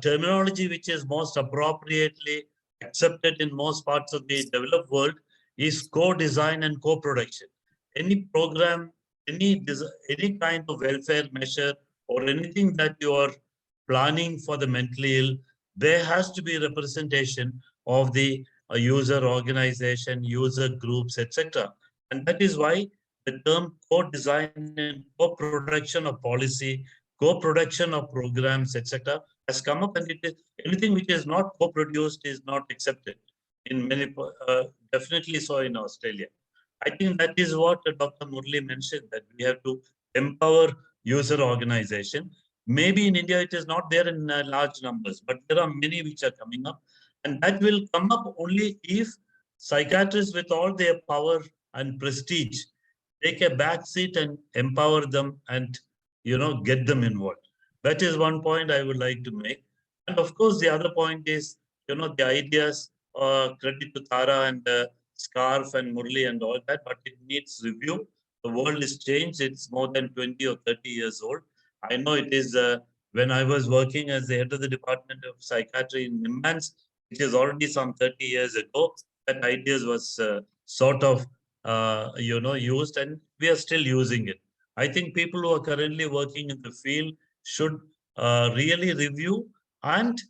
terminology which is most appropriately accepted in most parts of the developed world is co-design and co-production. Any program, any kind of welfare measure or anything that you are planning for the mentally ill, there has to be representation of the user organization, user groups, etc. And that is why the term co-design and co-production of policy, co-production of programs, etc. has come up, and it is anything which is not co-produced is not accepted in many, definitely so in Australia. I think that is what Dr. Murli mentioned, that we have to empower user organization. Maybe in India it is not there in large numbers, but there are many which are coming up, and that will come up only if psychiatrists with all their power and prestige take a back seat and empower them and get them involved. That is one point I would like to make. And of course, the other point is, the ideas, credit to Tara and Scarf and Murli and all that, but it needs review. The world is changed. It's more than 20 or 30 years old. I know it is when I was working as the head of the Department of Psychiatry in Nimmans, which is already some 30 years ago, that ideas was sort of, used, and we are still using it. I think people who are currently working in the field should really review and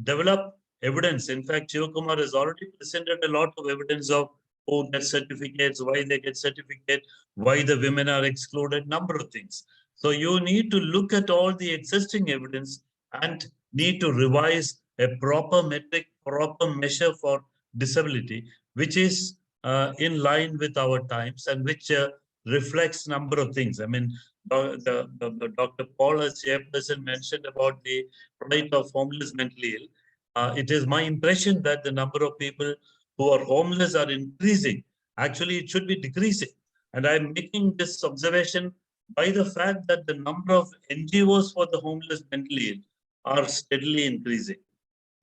develop evidence. In fact, Shivakumar has already presented a lot of evidence of who gets certificates, why they get certificate, why the women are excluded, number of things. So you need to look at all the existing evidence and need to revise a proper metric, proper measure for disability, which is in line with our times and which reflects number of things. I mean, Dr. Paul, as chairperson, mentioned about the plight of homeless mentally ill. It is my impression that the number of people who are homeless are increasing. Actually, it should be decreasing. And I'm making this observation by the fact that the number of NGOs for the homeless mentally ill are steadily increasing.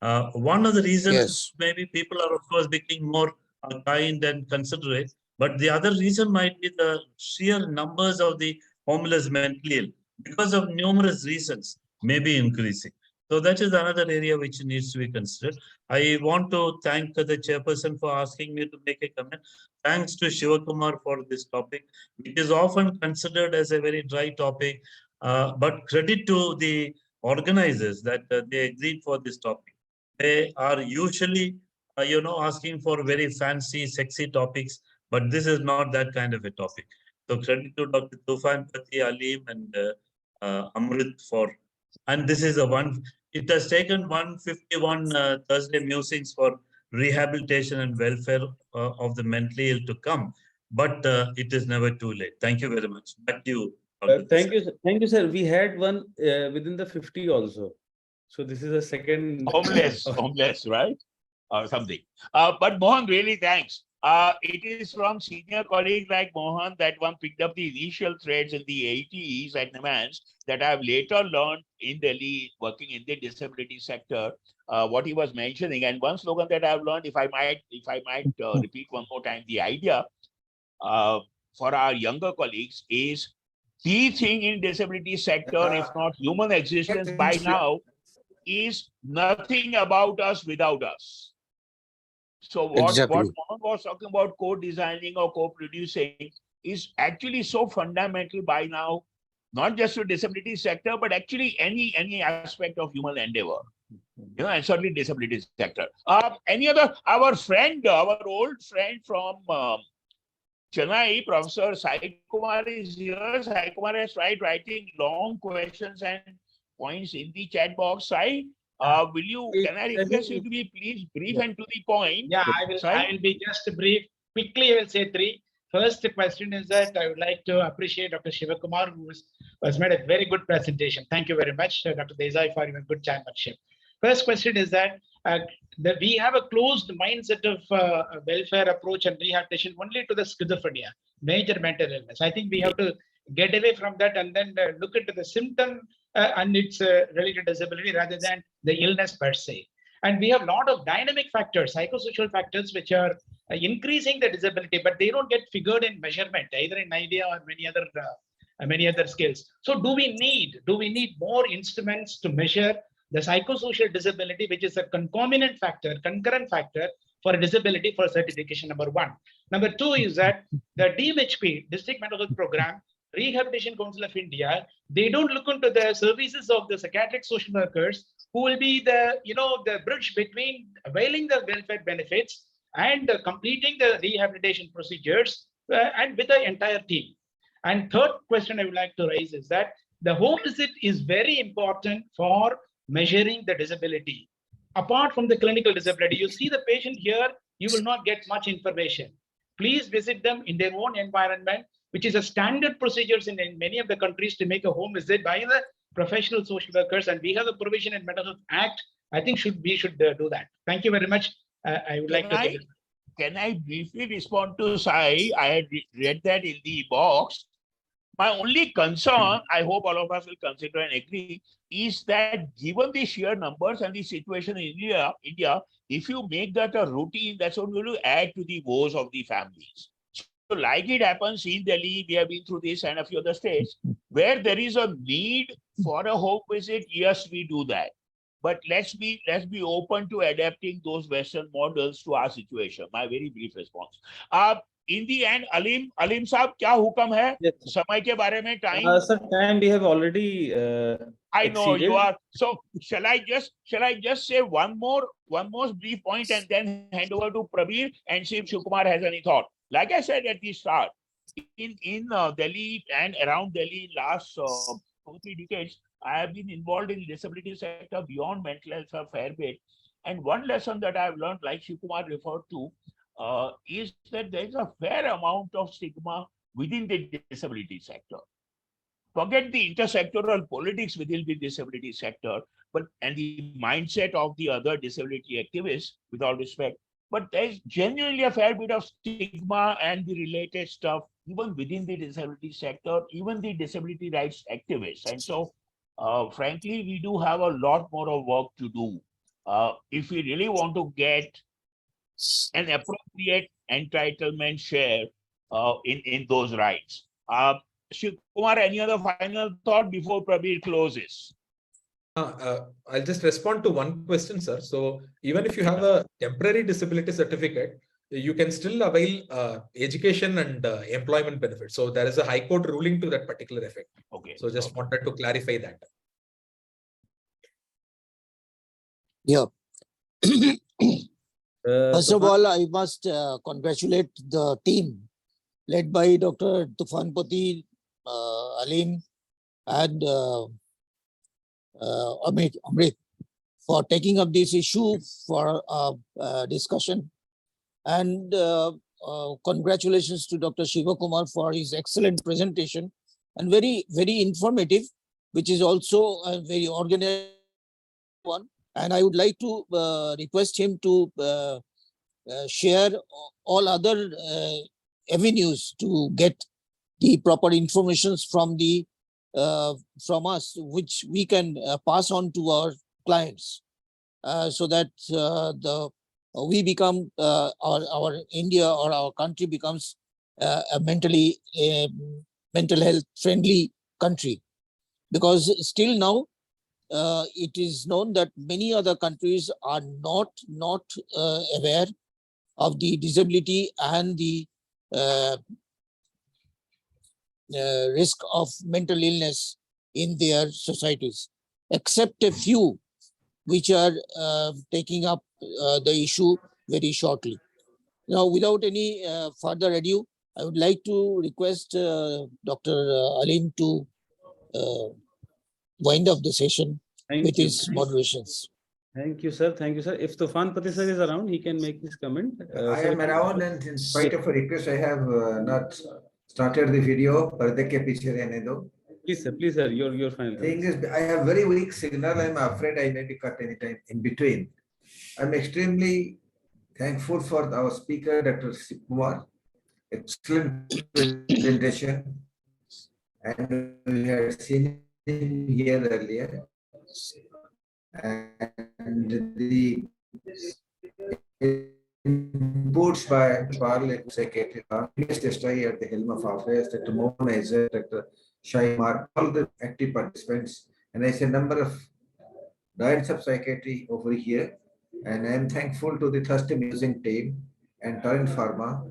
One of the reasons maybe people are, of course, becoming more kind and considerate, but the other reason might be the sheer numbers of the homeless mentally ill, because of numerous reasons, may be increasing. So that is another area which needs to be considered. I want to thank the chairperson for asking me to make a comment. Thanks to Shivakumar for this topic. It is often considered as a very dry topic, but credit to the organizers that they agreed for this topic. They are usually, asking for very fancy, sexy topics, but this is not that kind of a topic. So credit to Dr. Tufan Pati, Aleem, and Amrit for, and this is a one. It has taken 151 Thursday musings for rehabilitation and welfare of the mentally ill to come, but it is never too late. Thank you very much. Back to you. Thank you, sir. We had one within the 50 also. So this is a second homeless, right? Or something. But Mohan, really thanks. It is from senior colleagues like Mohan that one picked up the initial threads in the 80s at Nimmans that I've later learned in Delhi working in the disability sector, what he was mentioning. And one slogan that I've learned, if I might repeat one more time, the idea for our younger colleagues is the thing in disability sector, if not human existence by now, is nothing about us without us. So what Mohan was talking about co-designing or co-producing is actually so fundamental by now, not just to disability sector, but actually any aspect of human endeavor, and certainly disability sector. Any other, our old friend from Chennai, Professor Sai Kumar is here. Sai Kumar has tried writing long questions and points in the chat box. Sai, can I request you to be please brief and to the point? Yeah, I will be just brief. Quickly, I will say three. First question is that I would like to appreciate Dr. Shivakumar, who has made a very good presentation. Thank you very much, Dr. Desai, for your good chairmanship. First question is that we have a closed mindset of welfare approach and rehabilitation only to the schizophrenia, major mental illness. I think we have to get away from that and then look into the symptom and its related disability rather than the illness per se. And we have a lot of dynamic factors, psychosocial factors, which are increasing the disability, but they don't get figured in measurement, either in IDEA or many other scales. So do we need more instruments to measure the psychosocial disability, which is a concomitant factor, concurrent factor for a disability for certification, number one. Number two is that the DMHP, District Mental Health Program, Rehabilitation Council of India, they don't look into the services of the psychiatric social workers who will be the bridge between availing the welfare benefits and completing the rehabilitation procedures and with the entire team. And third question I would like to raise is that the home visit is very important for measuring the disability. Apart from the clinical disability, you see the patient here, you will not get much information. Please visit them in their own environment, which is a standard procedures in many of the countries to make a home visit by the professional social workers. And we have the provision in Mental Health Act. I think we should do that. Thank you very much. I would like to. Can I briefly respond to Sai? I had read that in the box. My only concern, I hope all of us will consider and agree, is that given the sheer numbers and the situation in India, if you make that a routine, that's only going to add to the woes of the families. So like it happens in Delhi, we have been through this and a few other states, where there is a need for a home visit, yes, we do that. But let's be open to adapting those Western models to our situation. My very brief response. In the end, Alim साहब क्या हुक्म है समय के बारे में time? Sir, time we have already I know exceeded. you are. So shall I just say one more brief point and then hand over to Prabir and see if Shivkumar has any thought. Like I said at the start, in Delhi and around Delhi last 2-3 decades, I have been involved in the disability sector beyond mental health a fair bit. And one lesson that I've learned, like Shivkumar referred to, is that there is a fair amount of stigma within the disability sector. Forget the intersectoral politics within the disability sector, and the mindset of the other disability activists, with all respect, but there's genuinely a fair bit of stigma and the related stuff, even within the disability sector, even the disability rights activists. And so, frankly, we do have a lot more of work to do if we really want to get an appropriate entitlement share in those rights. Shivkumar, any other final thought before Prabir closes? I'll just respond to one question, sir. So even if you have a temporary disability certificate, you can still avail education and employment benefits. So there is a High Court ruling to that particular effect. Okay. So just wanted to clarify that. Yeah. First of all, I must congratulate the team led by Dr. Tufanpati, Alim, and Amrit for taking up this issue for discussion. And congratulations to Dr. Shivakumar for his excellent presentation and very, very informative, which is also a very organized one. And I would like to request him to share all other avenues to get the proper informations from us, which we can pass on to our clients, so that we become our India or our country becomes a mental health friendly country. Because still now, it is known that many other countries are not aware of the disability and the risk of mental illness in their societies, except a few which are taking up the issue very shortly. Now, without any further ado, I would like to request Dr. Alim to wind up the session with his moderations. Thank you, sir. Thank you, sir. If Tufanpati sir is around, he can make this comment. I am around, and in spite of a request, I have not started the video. Parde ke piche rehne do. Please, sir, your final. Thing is, I have very weak signal. I'm afraid I may be cut anytime in between. I'm extremely thankful for our speaker, Dr. Shiv Kumar. Excellent presentation. And we had seen him here earlier. And the inputs by Parliament Secretary, Mr. Desai at the helm of affairs, Dr. Mohan Aizer, Dr. Shaimar, all the active participants, and I say a number of Director of Psychiatry over here. And I am thankful to the Thursday Musing team and Torrent Pharma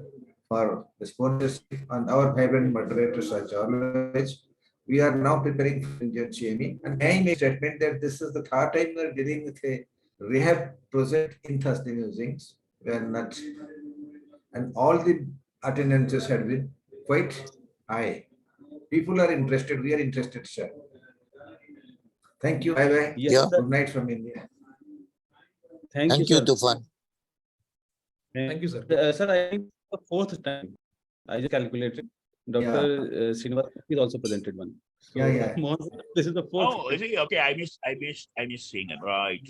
for the sponsorship and our vibrant moderators as always. We are now preparing for Indian CME, and I make statement that this is the third time we are dealing with a rehab project in Thursday Musings. We are not, and all the attendances have been quite high. People are interested. We are interested, sir. Thank you. Bye bye. Yes, Yeah. sir. Good night from India. Thank you, Thank you, sir. Tufan. Thank you, sir. Sir, I think the fourth time I just calculated. Dr. Srinivas is also presented one. So, Yeah. Mohan, this is the fourth. Oh, is he? Okay, I missed seeing it, right.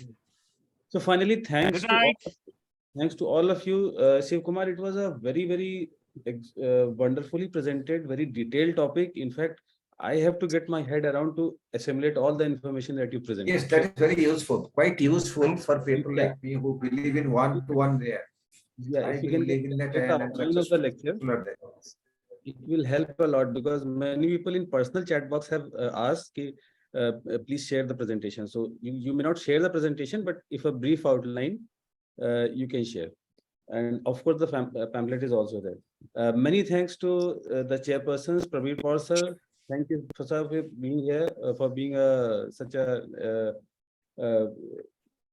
So finally, thanks Good to all, night. thanks to all of you, Shiv Kumar. It was a very wonderfully presented, very detailed topic. In fact, I have to get my head around to assimilate all the information that you presented. Yes, that is very useful, quite useful for people Yeah. like me who believe in one-to-one there. Yeah, I if you can believe get in that the and outline of the lecture, successful at that. it will help a lot because many people in personal chat box have asked, ki, please share the presentation. So you may not share the presentation, but if a brief outline, you can share. And of course, the pamphlet is also there. Many thanks to the chairpersons, Prabir Paul sir. Thank you for being here, for being such a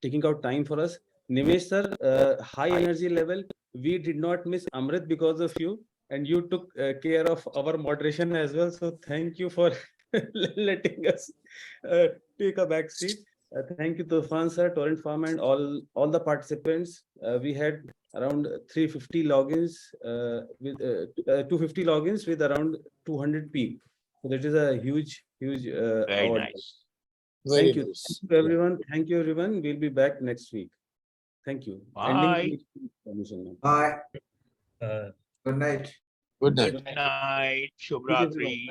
taking out time for us. Nimesh sir, high energy level. We did not miss Amrit because of you, and you took care of our moderation as well. So thank you for letting us take a back seat. Thank you, Tufan sir, Torrent Farm, and all the participants. We had around 350 logins with 250 logins with around 200 peak. So that is a huge Very award. nice. Very Thank you. nice. Thank you, everyone. Thank you, everyone. We'll be back next week. Thank you. Ending Bye. the permission now. Bye. Uh, Good night. Good night. Good night. Thank you, everyone. Shubhratri.